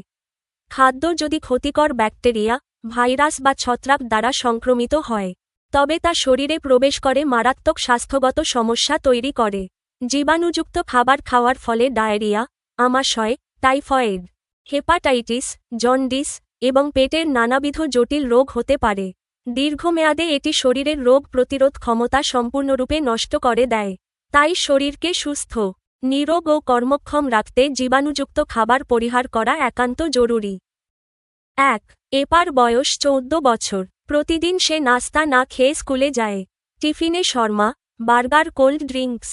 খাদ্য যদি ক্ষতিকর ব্যাকটেরিয়া, ভাইরাস বা ছত্রাক দ্বারা সংক্রমিত হয়, তবে তা শরীরে প্রবেশ করে মারাত্মক স্বাস্থ্যগত সমস্যা তৈরি করে। জীবাণুযুক্ত খাবার খাওয়ার ফলে ডায়রিয়া, আমাশয়, টাইফয়েড, হেপাটাইটিস, জন্ডিস এবং পেটের নানাবিধ জটিল রোগ হতে পারে। দীর্ঘমেয়াদে এটি শরীরের রোগ প্রতিরোধ ক্ষমতা সম্পূর্ণরূপে নষ্ট করে দেয়। তাই শরীরকে সুস্থ, নিরোগ ও কর্মক্ষম রাখতে জীবাণুযুক্ত খাবার পরিহার করা একান্ত জরুরি। 1. এপার বয়স 14 বছর। প্রতিদিন সে নাস্তা না খেয়ে স্কুলে যায়। টিফিনে Sharma, burger, cold drinks,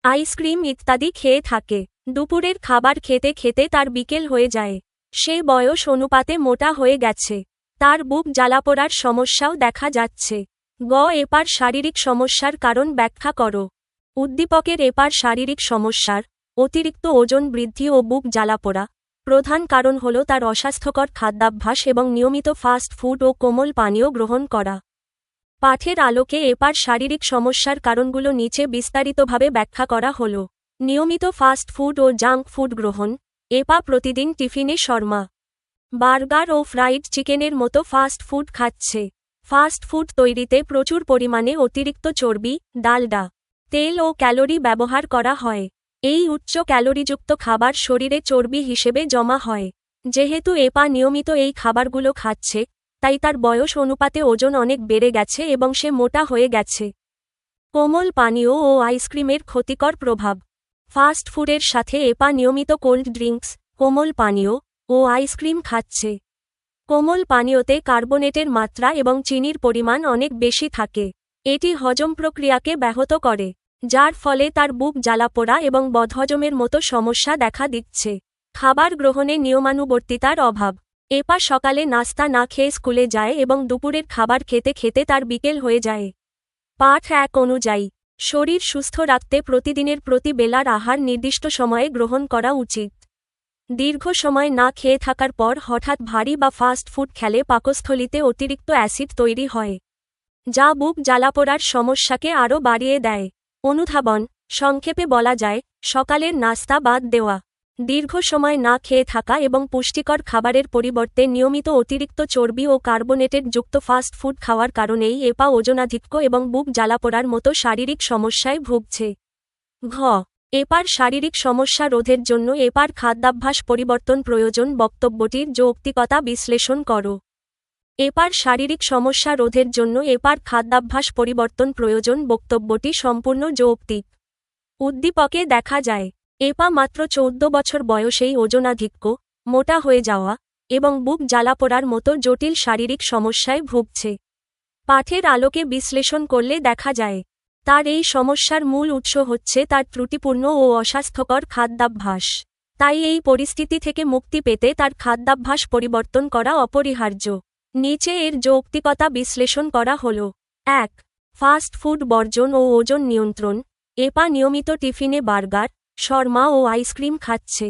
ice cream ইত্যাদি খেয়ে থাকে। দুপুরের খাবার খেতে খেতে তার বিকেল হয়ে যায়। সে বয়স অনুপাতে মোটা হয়ে গেছে। তার বুক জ্বালাপোড়ার সমস্যাও দেখা যাচ্ছে। এপার শারীরিক সমস্যার কারণ ব্যাখ্যা করো। উদ্দীপকের এপার শারীরিক সমস্যার অতিরিক্ত ওজন বৃদ্ধি ও বুক জ্বালাপোড়া প্রধান কারণ হল তার অস্বাস্থ্যকর খাদ্যাভ্যাস এবং নিয়মিত ফাস্ট ফুড ও কোমল পানীয় গ্রহণ করা। পাঠের আলোকে এপার শারীরিক সমস্যার কারণগুলো নিচে বিস্তারিতভাবে ব্যাখ্যা করা হল। নিয়মিত ফাস্ট ফুড ও জাঙ্ক ফুড গ্রহণ। এপা প্রতিদিন টিফিনে শর্মা, বার্গার ও ফ্রাইড চিকেনের মতো ফাস্ট ফুড খাচ্ছে। ফাস্ট ফুড তৈরিতে প্রচুর পরিমাণে অতিরিক্ত চর্বি, ডালডা, তেল ও ক্যালোরি ব্যবহার করা হয়। এই উচ্চ ক্যালোরিযুক্ত খাবার শরীরে চর্বি হিসেবে জমা হয়। যেহেতু এপা নিয়মিত এই খাবারগুলো খাচ্ছে, তাই তার বয়স অনুপাতে ওজন অনেক বেড়ে গেছে এবং সে মোটা হয়ে গেছে। কোমল পানীয় ও আইসক্রিমের ক্ষতিকর প্রভাব। ফাস্ট ফুডের সাথে এপা নিয়মিত কোল্ড ড্রিঙ্কস, কোমল পানীয় ও আইসক্রিম খাচ্ছে। কোমল পানীয়তে কার্বোনেটের মাত্রা এবং চিনির পরিমাণ অনেক বেশি থাকে। এটি হজম প্রক্রিয়াকে ব্যাহত করে, যার ফলে তার বুক জ্বালাপোড়া এবং বদহজমের মতো সমস্যা দেখা দিচ্ছে। খাবার গ্রহণে নিয়মানুবর্তিতার অভাব। এপা সকালে নাস্তা না খেয়ে স্কুলে যায় এবং দুপুরের খাবার খেতে খেতে তার বিকেল হয়ে যায়। পাঠ 1 অনুযায়ী শরীর সুস্থ রাখতে প্রতিদিনের প্রতি বেলার আহার নির্দিষ্ট সময়ে গ্রহণ করা উচিত। দীর্ঘ সময় না খেয়ে থাকার পর হঠাৎ ভারী বা ফাস্ট ফুড খেলে পাকস্থলিতে অতিরিক্ত অ্যাসিড তৈরি হয়, যা বুক জ্বালাপোড়ার সমস্যাকে আরও বাড়িয়ে দেয়। অনুধাবন: সংক্ষেপে বলা যায়, সকালের নাস্তা বাদ দেওয়া, দীর্ঘ সময় না খেয়ে থাকা এবং পুষ্টিকর খাবারের পরিবর্তে নিয়মিত অতিরিক্ত চর্বি ও কার্বোনেটেড যুক্ত ফাস্ট ফুড খাওয়ার কারণেই এপা ওজনাধিক্য এবং বুক জ্বালাপোড়ার মতো শারীরিক সমস্যায় ভুগছে। ঘ. এপার শারীরিক সমস্যা রোধের জন্য এপার খাদ্যাভ্যাস পরিবর্তন প্রয়োজন। বক্তব্যটির যৌক্তিকতা বিশ্লেষণ করো। এপার শারীরিক সমস্যা রোধের জন্য এপার খাদ্যাভ্যাস পরিবর্তন প্রয়োজন। বক্তব্যটি সম্পূর্ণ যৌক্তিক। উদ্দীপকে দেখা যায়, এপা মাত্র 14 বছর বয়সেই ওজনাধিক্য, মোটা হয়ে যাওয়া এবং বুক জ্বালাপোড়ার মতো জটিল শারীরিক সমস্যায় ভুগছে। পাঠের আলোকে বিশ্লেষণ করলে দেখা যায়, তার এই সমস্যার মূল উৎস হচ্ছে তার ত্রুটিপূর্ণ ও অস্বাস্থ্যকর খাদ্যাভ্যাস। তাই এই পরিস্থিতি থেকে মুক্তি পেতে তার খাদ্যাভ্যাস পরিবর্তন করা অপরিহার্য। নিচে এর যৌক্তিকতা বিশ্লেষণ করা হল। 1. ফাস্ট ফুড বর্জন ও ওজন নিয়ন্ত্রণ। এপা নিয়মিত টিফিনে বার্গার, শর্মা ও আইসক্রিম খাচ্ছে।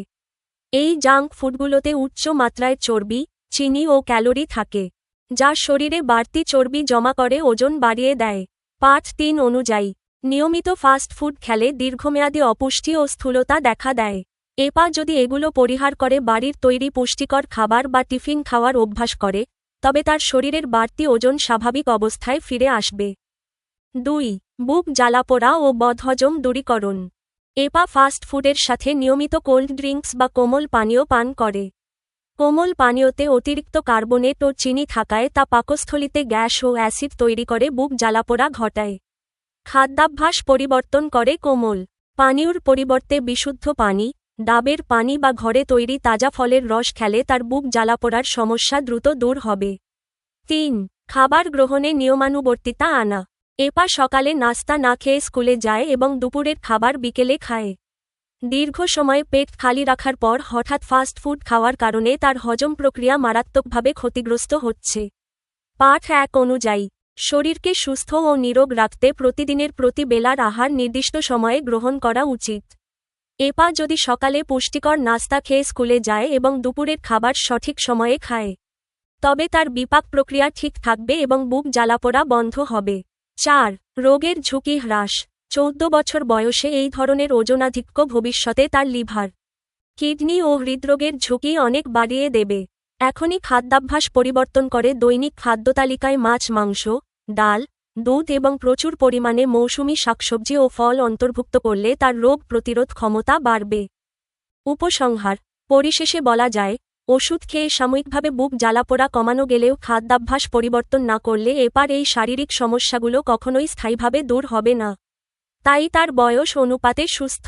এই জাঙ্ক ফুডগুলোতে উচ্চ মাত্রায় চর্বি, চিনি ও ক্যালোরি থাকে, যা শরীরে বাড়তি চর্বি জমা করে ওজন বাড়িয়ে দেয়। পাঠ 3 অনুযায়ী নিয়মিত ফাস্ট ফুড খেলে দীর্ঘমেয়াদী অপুষ্টি ও স্থূলতা দেখা দেয়। এপা যদি এগুলো পরিহার করে বাড়ির তৈরি পুষ্টিকর খাবার বা টিফিন খাওয়ার অভ্যাস করে, তবে তার শরীরের বাড়তি ওজন স্বাভাবিক অবস্থায় ফিরে আসবে। 2. বুক জ্বালাপোড়া ও বদহজম দূরীকরণ। এপা ফাস্ট ফুডের সাথে নিয়মিত কোল্ড ড্রিঙ্কস বা কোমল পানীয় পান করে। কোমল পানীয়তে অতিরিক্ত কার্বোনেট ও চিনি থাকায় তা পাকস্থলিতে গ্যাস ও অ্যাসিড তৈরি করে বুক জ্বালাপোড়া ঘটায়। খাদ্যাভ্যাস পরিবর্তন করে কোমল পানীয়র পরিবর্তে বিশুদ্ধ পানি, ডাবের পানি বা ঘরে তৈরি তাজা ফলের রস খেলে তার বুক জ্বালাপোড়ার সমস্যা দ্রুত দূর হবে। 3. খাবার গ্রহণে নিয়মানুবর্তিতা আনা। এপা সকালে নাস্তা না খেয়ে স্কুলে যায় এবং দুপুরের খাবার বিকেলে খায়। দীর্ঘ সময় পেট খালি রাখার পর হঠাৎ ফাস্ট ফুড খাওয়ার কারণে তার হজম প্রক্রিয়া মারাত্মকভাবে ক্ষতিগ্রস্ত হচ্ছে। পাঠ 1 অনুযায়ী শরীরকে সুস্থ ও নিরোগ রাখতে প্রতিদিনের প্রতি বেলার আহার নির্দিষ্ট সময়ে গ্রহণ করা উচিত। এপা যদি সকালে পুষ্টিকর নাস্তা খেয়ে স্কুলে যায় এবং দুপুরের খাবার সঠিক সময়ে খায়, তবে তার বিপাক প্রক্রিয়া ঠিক থাকবে এবং বুক জ্বালাপোড়া বন্ধ হবে। 4. রোগের ঝুঁকি হ্রাস। 14 বছর বয়সে এই ধরনের ওজনাধিক্য ভবিষ্যতে তার লিভার, কিডনি ও হৃদরোগের ঝুঁকি অনেক বাড়িয়ে দেবে। এখনই খাদ্যাভ্যাস পরিবর্তন করে দৈনিক খাদ্যতালিকায় মাছ, মাংস, ডাল, দুধ এবং প্রচুর পরিমাণে মৌসুমী শাকসবজি ও ফল অন্তর্ভুক্ত করলে তার রোগ প্রতিরোধ ক্ষমতা বাড়বে। উপসংহার: পরিশেষে বলা যায়, ওষুধ খেয়ে সাময়িকভাবে বুক জ্বালাপোড়া কমানো গেলেও খাদ্যাভ্যাস পরিবর্তন না করলে এপার এই শারীরিক সমস্যাগুলো কখনোই স্থায়ীভাবে দূর হবে না। তাই তার বয়স অনুপাতে সুস্থ,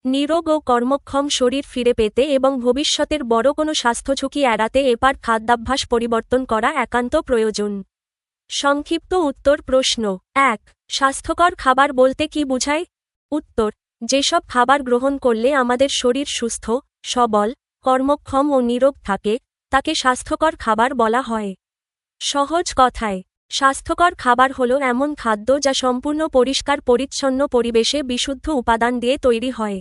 নিরোগ ও কর্মক্ষম শরীর ফিরে পেতে এবং ভবিষ্যতের বড় কোনো স্বাস্থ্য ঝুঁকি এড়াতে এপার খাদ্যাভ্যাস পরিবর্তন করা একান্ত প্রয়োজন। সংক্ষিপ্ত উত্তর প্রশ্ন 1. স্বাস্থ্যকর খাবার বলতে কি বোঝায়? উত্তর: যেসব খাবার গ্রহণ করলে আমাদের শরীর সুস্থ, সবল, কর্মক্ষম ও নীরোগ থাকে তাকে স্বাস্থ্যকর খাবার বলা হয়। সহজ কথায়, স্বাস্থ্যকর খাবার হলো এমন খাদ্য যা সম্পূর্ণ পরিষ্কার পরিচ্ছন্ন পরিবেশে বিশুদ্ধ উপাদান দিয়ে তৈরি হয়,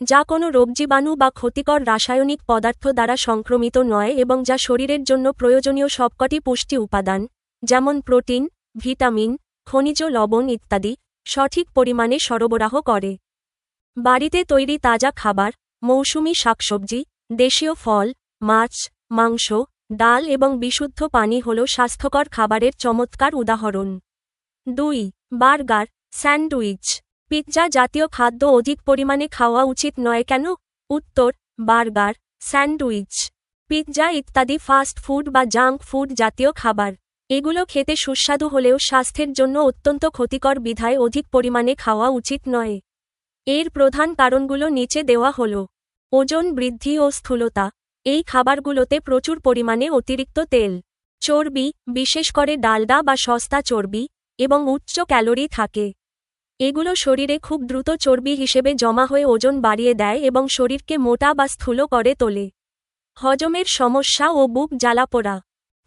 যা কোনো রোগজীবাণু বা ক্ষতিকর রাসায়নিক পদার্থ দ্বারা সংক্রমিত নয় এবং যা শরীরের জন্য প্রয়োজনীয় সবকটি পুষ্টি উপাদান, যেমন প্রোটিন, ভিটামিন, খনিজ লবণ ইত্যাদি, সঠিক পরিমাণে সরবরাহ করে। বাড়িতে তৈরি তাজা খাবার, মৌসুমী শাকসবজি, দেশীয় ফল, মাছ, মাংস, ডাল এবং বিশুদ্ধ পানি হল স্বাস্থ্যকর খাবারের চমৎকার উদাহরণ। 2. বার্গার, স্যান্ডউইচ, পিৎজা জাতীয় খাদ্য অধিক পরিমাণে খাওয়া উচিত নয় কেন? উত্তর: বার্গার, স্যান্ডউইচ, পিৎজা ইত্যাদি ফাস্ট ফুড বা জাঙ্ক ফুড জাতীয় খাবার। এগুলো খেতে সুস্বাদু হলেও স্বাস্থ্যের জন্য অত্যন্ত ক্ষতিকর বিধায় অধিক পরিমাণে খাওয়া উচিত নয়। এর প্রধান কারণগুলো নিচে দেওয়া হল। ওজন বৃদ্ধি ও স্থূলতা। এই খাবারগুলোতে প্রচুর পরিমাণে অতিরিক্ত তেল, চর্বি, বিশেষ করে ডালডা বা সস্তা চর্বি, এবং উচ্চ ক্যালোরি থাকে। এগুলো শরীরে খুব দ্রুত চর্বি হিসেবে জমা হয়ে ওজন বাড়িয়ে দেয় এবং শরীরকে মোটা বা স্থূল করে তোলে। হজমের সমস্যা ও বুক জ্বালাপোড়া।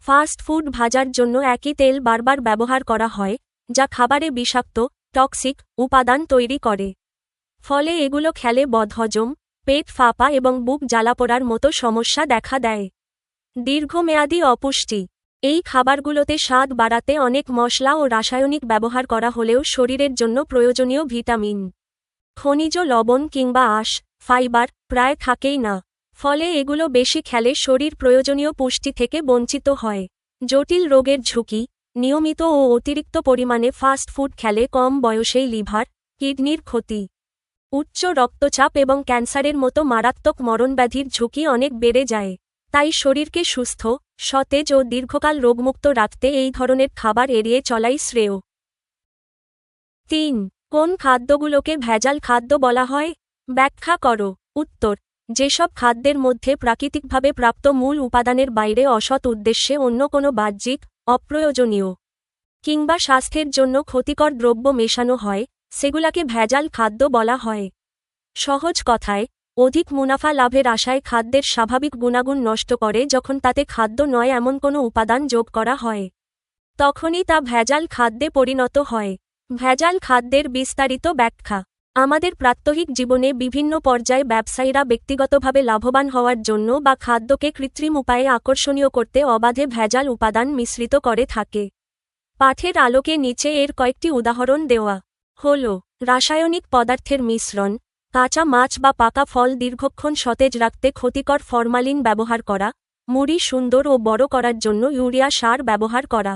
ফাস্ট ফুড ভাজার জন্য একই তেল বারবার ব্যবহার করা হয়, যা খাবারে বিষাক্ত, টক্সিক উপাদান তৈরি করে। ফলে এগুলো খেলে বদহজম, পেট ফাঁপা এবং বুক জ্বালাপোড়ার মতো সমস্যা দেখা দেয়। দীর্ঘমেয়াদী অপুষ্টি। এই খাবারগুলোতে স্বাদ বাড়াতে অনেক মশলা ও রাসায়নিক ব্যবহার করা হলেও শরীরের জন্য প্রয়োজনীয় ভিটামিন, খনিজ লবণ কিংবা আঁশ, ফাইবার প্রায় থাকেই না। ফলে এগুলো বেশি খেলে শরীর প্রয়োজনীয় পুষ্টি থেকে বঞ্চিত হয়। জটিল রোগের ঝুঁকি। নিয়মিত ও অতিরিক্ত পরিমাণে ফাস্ট ফুড খেলে কম বয়সেই লিভার, কিডনির ক্ষতি, উচ্চ রক্তচাপ এবং ক্যান্সারের মতো মারাত্মক মরণব্যাধির ঝুঁকি অনেক বেড়ে যায়। তাই শরীরকে সুস্থ, সতেজ ও দীর্ঘকাল রোগমুক্ত রাখতে এই ধরনের খাবার এড়িয়ে চলাই শ্রেয়। 3. কোন খাদ্যগুলোকে ভেজাল খাদ্য বলা হয়? ব্যাখ্যা করো। উত্তর: যেসব খাদ্যের মধ্যে প্রাকৃতিকভাবে প্রাপ্ত মূল উপাদানের বাইরে অসৎ উদ্দেশ্যে অন্য কোনো বাহ্যিক, অপ্রয়োজনীয় কিংবা স্বাস্থ্যের জন্য ক্ষতিকর দ্রব্য মেশানো হয়, সেগুলাকে ভেজাল খাদ্য বলা হয়। সহজ কথায়, অধিক মুনাফা লাভের আশায় খাদ্যের স্বাভাবিক গুণাগুণ নষ্ট করে যখন তাতে খাদ্য নয় এমন কোনো উপাদান যোগ করা হয়, তখনই তা ভেজাল খাদ্যে পরিণত হয়। ভেজাল খাদ্যের বিস্তারিত ব্যাখ্যা। আমাদের প্রাত্যহিক জীবনে বিভিন্ন পর্যায়ে ব্যবসায়ীরা ব্যক্তিগতভাবে লাভবান হওয়ার জন্য বা খাদ্যকে কৃত্রিম উপায়ে আকর্ষণীয় করতে অবাধে ভেজাল উপাদান মিশ্রিত করে থাকে। পাঠের আলোকে নিচে এর কয়েকটি উদাহরণ দেওয়া হল। রাসায়নিক পদার্থের মিশ্রণ, কাঁচা মাছ বা পাকা ফল দীর্ঘক্ষণ সতেজ রাখতে ক্ষতিকর ফরমালিন ব্যবহার করা, মুড়ি সুন্দর ও বড় করার জন্য ইউরিয়া সার ব্যবহার করা,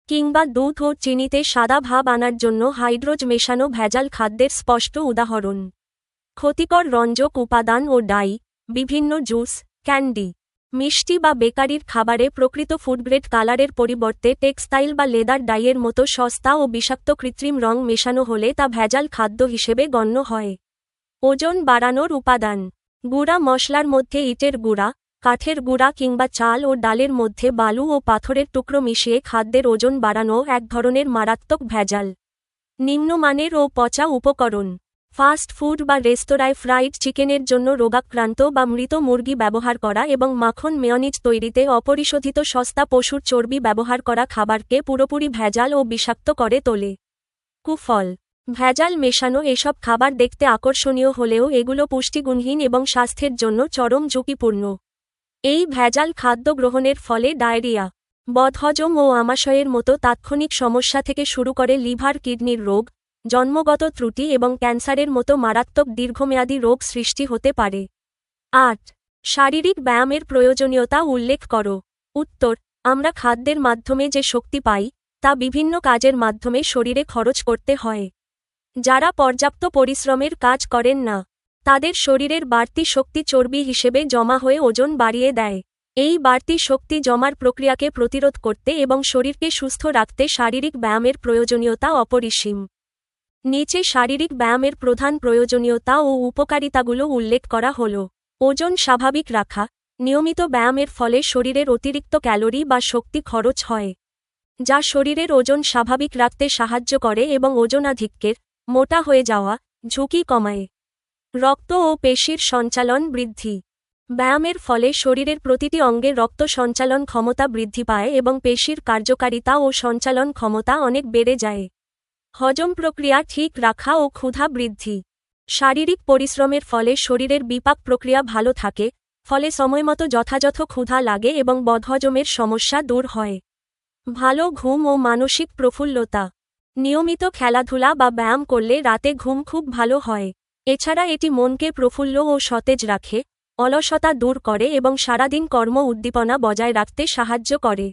কিংবা দুধ ও চিনিতে সাদা ভাব আনার জন্য হাইড্রোজ মেশানো ভেজাল খাদ্যের স্পষ্ট উদাহরণ। ক্ষতিকর রঞ্জক উপাদান ও ডাই, বিভিন্ন জুস, ক্যান্ডি, মিষ্টি বা বেকারির খাবারে প্রকৃত ফুডগ্রেড কালারের পরিবর্তে টেক্সটাইল বা লেদার ডাইয়ের মতো সস্তা ও বিষাক্ত কৃত্রিম রং মেশানো হলে তা ভেজাল খাদ্য হিসেবে গণ্য হয়। ওজন বাড়ানোর উপাদান। গুঁড়া মশলার মধ্যে ইটের গুঁড়া, কাঠের গুঁড়া কিংবা চাল ও ডালের মধ্যে বালু ও পাথরের টুকরো মিশিয়ে খাদ্যের ওজন বাড়ানো এক ধরনের মারাত্মক ভেজাল। নিম্নমানের ও পচা উপকরণ। ফাস্ট ফুড বা রেস্তোরাঁয় ফ্রাইড চিকেনের জন্য রোগাক্রান্ত বা মৃত মুরগি ব্যবহার করা এবং মাখন মেয়নিজ তৈরিতে অপরিশোধিত সস্তা পশুর চর্বি ব্যবহার করা খাবারকে পুরোপুরি ভেজাল ও বিষাক্ত করে তোলে। কুফল। ভেজাল মেশানো এসব খাবার দেখতে আকর্ষণীয় হলেও এগুলো পুষ্টিগুণহীন এবং স্বাস্থ্যের জন্য চরম ঝুঁকিপূর্ণ। এই ভেজাল খাদ্য গ্রহণের ফলে ডায়রিয়া, বদহজম ও আমাশয়ের মতো তাৎক্ষণিক সমস্যা থেকে শুরু করে লিভার কিডনির রোগ, জন্মগত ত্রুটি এবং ক্যান্সারের মতো মারাত্মক দীর্ঘমেয়াদী রোগ সৃষ্টি হতে পারে। 8. শারীরিক ব্যায়ামের প্রয়োজনীয়তা উল্লেখ করো। উত্তর: আমরা খাদ্যের মাধ্যমে যে শক্তি পাই, তা বিভিন্ন কাজের মাধ্যমে শরীরে খরচ করতে হয়। যারা পর্যাপ্ত পরিশ্রমের কাজ করেন না, তাদের শরীরের বাড়তি শক্তি চর্বি হিসেবে জমা হয়ে ওজন বাড়িয়ে দেয়। এই বাড়তি শক্তি জমার প্রক্রিয়াকে প্রতিরোধ করতে এবং শরীরকে সুস্থ রাখতে শারীরিক ব্যায়ামের প্রয়োজনীয়তা অপরিসীম। নিচে শারীরিক ব্যায়ামের প্রধান প্রয়োজনীয়তা ও উপকারিতাগুলো উল্লেখ করা হল। ওজন স্বাভাবিক রাখা। নিয়মিত ব্যায়ামের ফলে শরীরের অতিরিক্ত ক্যালোরি বা শক্তি খরচ হয়, যা শরীরের ওজন স্বাভাবিক রাখতে সাহায্য করে এবং ওজনাধিক্যের, মোটা হয়ে যাওয়া, ঝুঁকি কমায়। রক্ত ও পেশির সঞ্চালন বৃদ্ধি। ব্যায়ামের ফলে শরীরের প্রতিটি অঙ্গে রক্ত সঞ্চালন ক্ষমতা বৃদ্ধি পায় এবং পেশির কার্যকারিতা ও সঞ্চালন ক্ষমতা অনেক বেড়ে যায়। হজম প্রক্রিয়া ঠিক রাখা ও ক্ষুধা বৃদ্ধি। শারীরিক পরিশ্রমের ফলে শরীরের বিপাক প্রক্রিয়া ভালো থাকে, ফলে সময়মতো যথাযথ ক্ষুধা লাগে এবং বদহজমের সমস্যা দূর হয়। ভালো ঘুম ও মানসিক প্রফুল্লতা। নিয়মিত খেলাধুলা বা ব্যায়াম করলে রাতে ঘুম খুব ভালো হয়। এছাড়া এটি মনকে প্রফুল্ল ও সতেজ রাখে, অলসতা দূর করে এবং সারাদিন কর্ম উদ্দীপনা বজায় রাখতে সাহায্য করে।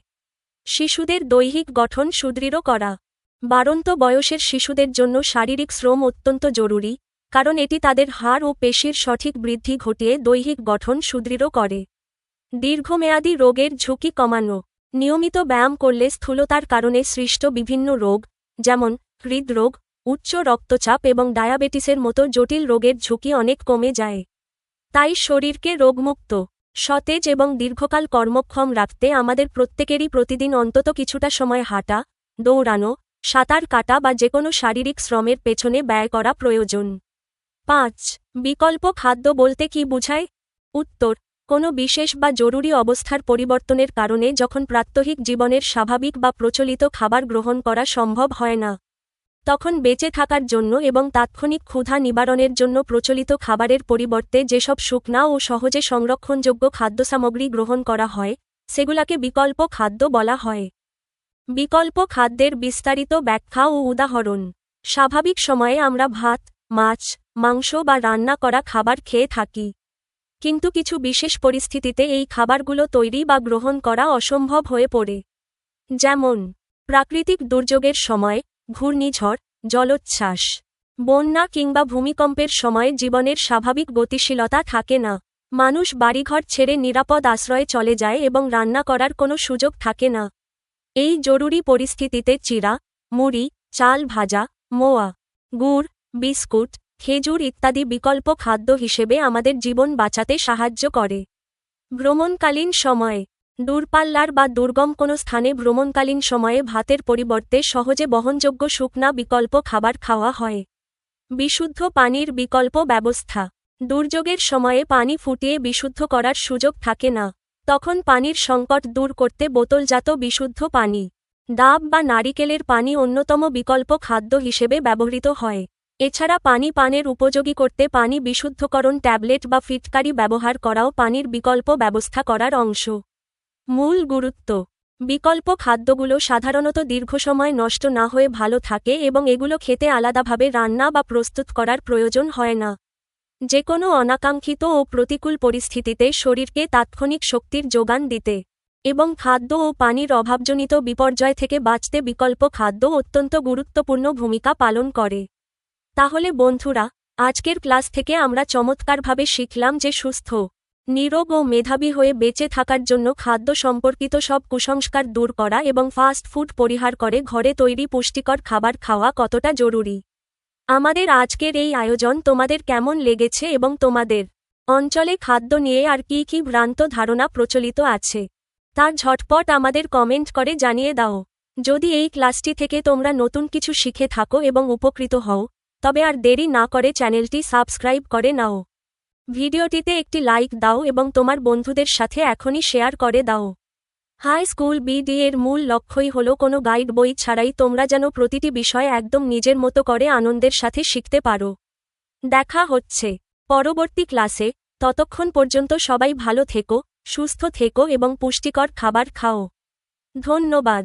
শিশুদের দৈহিক গঠন সুদৃঢ় করা। বাড়ন্ত বয়সের শিশুদের জন্য শারীরিক শ্রম অত্যন্ত জরুরি, কারণ এটি তাদের হাড় ও পেশির সঠিক বৃদ্ধি ঘটিয়ে দৈহিক গঠন সুদৃঢ় করে। দীর্ঘমেয়াদী রোগের ঝুঁকি কমানো। নিয়মিত ব্যায়াম করলে স্থূলতার কারণে সৃষ্ট বিভিন্ন রোগ, যেমন হৃদরোগ, উচ্চ রক্তচাপ এবং ডায়াবেটিসের মতো জটিল রোগের ঝুঁকি অনেক কমে যায়। তাই শরীরকে রোগমুক্ত, সতেজ এবং দীর্ঘকাল কর্মক্ষম রাখতে আমাদের প্রত্যেকেরই প্রতিদিন অন্তত কিছুটা সময় হাঁটা, দৌড়ানো, সাঁতার কাটা বা যেকোনো শারীরিক শ্রমের পেছনে ব্যয় করা প্রয়োজন। ৫. বিকল্প খাদ্য বলতে কি বোঝায়? উত্তর: কোনো বিশেষ বা জরুরি অবস্থার পরিবর্তনের কারণে যখন প্রাত্যহিক জীবনের স্বাভাবিক বা প্রচলিত খাবার গ্রহণ করা সম্ভব হয় না, তখন বেঁচে থাকার জন্য এবং তাৎক্ষণিক ক্ষুধা নিবারণের জন্য প্রচলিত খাবারের পরিবর্তে যেসব শুকনা ও সহজে সংরক্ষণযোগ্য খাদ্যসামগ্রী গ্রহণ করা হয়, সেগুলাকে বিকল্প খাদ্য বলা হয়। বিকল্প খাদ্যের বিস্তারিত ব্যাখ্যা ও উদাহরণ। স্বাভাবিক সময়ে আমরা ভাত, মাছ, মাংস বা রান্না করা খাবার খেয়ে থাকি। কিন্তু কিছু বিশেষ পরিস্থিতিতে এই খাবারগুলো তৈরি বা গ্রহণ করা অসম্ভব হয়ে পড়ে। যেমন প্রাকৃতিক দুর্যোগের সময়, ঘূর্ণিঝড়, জলোচ্ছ্বাস, বন্যা কিংবা ভূমিকম্পের সময় জীবনের স্বাভাবিক গতিশীলতা থাকে না। মানুষ বাড়িঘর ছেড়ে নিরাপদ আশ্রয়ে চলে যায় এবং রান্না করার কোনো সুযোগ থাকে না। এই জরুরি পরিস্থিতিতে চিড়া, মুড়ি, চাল ভাজা, মোয়া, গুড়, বিস্কুট, খেজুর ইত্যাদি বিকল্প খাদ্য হিসেবে আমাদের জীবন বাঁচাতে সাহায্য করে। ভ্রমণকালীন সময়ে। দূরপাল্লার বা দুর্গম কোনো স্থানে ভ্রমণকালীন সময়ে ভাতের পরিবর্তে সহজে বহনযোগ্য শুকনা বিকল্প খাবার খাওয়া হয়। বিশুদ্ধ পানির বিকল্প ব্যবস্থা। দুর্যোগের সময়ে পানি ফুটিয়ে বিশুদ্ধ করার সুযোগ থাকে না। তখন পানির সংকট দূর করতে বোতলজাত বিশুদ্ধ পানি, ডাব বা নারিকেলের পানি অন্যতম বিকল্প খাদ্য হিসেবে ব্যবহৃত হয়। এছাড়া পানি পানের উপযোগী করতে পানি বিশুদ্ধকরণ ট্যাবলেট বা ফিটকারি ব্যবহার করাও পানির বিকল্প ব্যবস্থা করার অংশ। মূল গুরুত্ব: বিকল্প খাদ্যগুলো সাধারণত দীর্ঘ সময় নষ্ট না হয়ে ভালো থাকে এবং এগুলো খেতে আলাদাভাবে রান্না বা প্রস্তুত করার প্রয়োজন হয় না। যে কোনো অনাকাঙ্ক্ষিত ও প্রতিকূল পরিস্থিতিতে শরীরকে তাৎক্ষণিক শক্তির যোগান দিতে এবং খাদ্য ও পানির অভাবজনিত বিপর্যয় থেকে বাঁচতে বিকল্প খাদ্য অত্যন্ত গুরুত্বপূর্ণ ভূমিকা পালন করে। তাহলে বন্ধুরা, আজকের ক্লাস থেকে আমরা চমৎকারভাবে শিখলাম যে সুস্থ, নিরোগ ও মেধাবী হয়ে বেঁচে থাকার জন্য খাদ্য সম্পর্কিত সব কুসংস্কার দূর করা এবং ফাস্ট ফুড পরিহার করে ঘরে তৈরি পুষ্টিকর খাবার খাওয়া কতটা জরুরি। আমাদের আজকের এই আয়োজন তোমাদের কেমন লেগেছে এবং তোমাদের অঞ্চলে খাদ্য নিয়ে আর কী কী ভ্রান্ত ধারণা প্রচলিত আছে, তার ঝটপট আমাদের কমেন্ট করে জানিয়ে দাও। যদি এই ক্লাসটি থেকে তোমরা নতুন কিছু শিখে থাকো এবং উপকৃত হও, তবে আর দেরি না করে চ্যানেলটি সাবস্ক্রাইব করে নাও। ভিডিওটিতে একটি লাইক দাও এবং তোমার বন্ধুদের সাথে এখনই শেয়ার করে দাও। হাই স্কুল বিডি এর মূল লক্ষ্যই হল কোনো গাইড বই ছাড়াই তোমরা যেন প্রতিটি বিষয় একদম নিজের মতো করে আনন্দের সাথে শিখতে পারো। দেখা হচ্ছে পরবর্তী ক্লাসে। ততক্ষণ পর্যন্ত সবাই ভালো থেকো, সুস্থ থেকো এবং পুষ্টিকর খাবার খাও। ধন্যবাদ।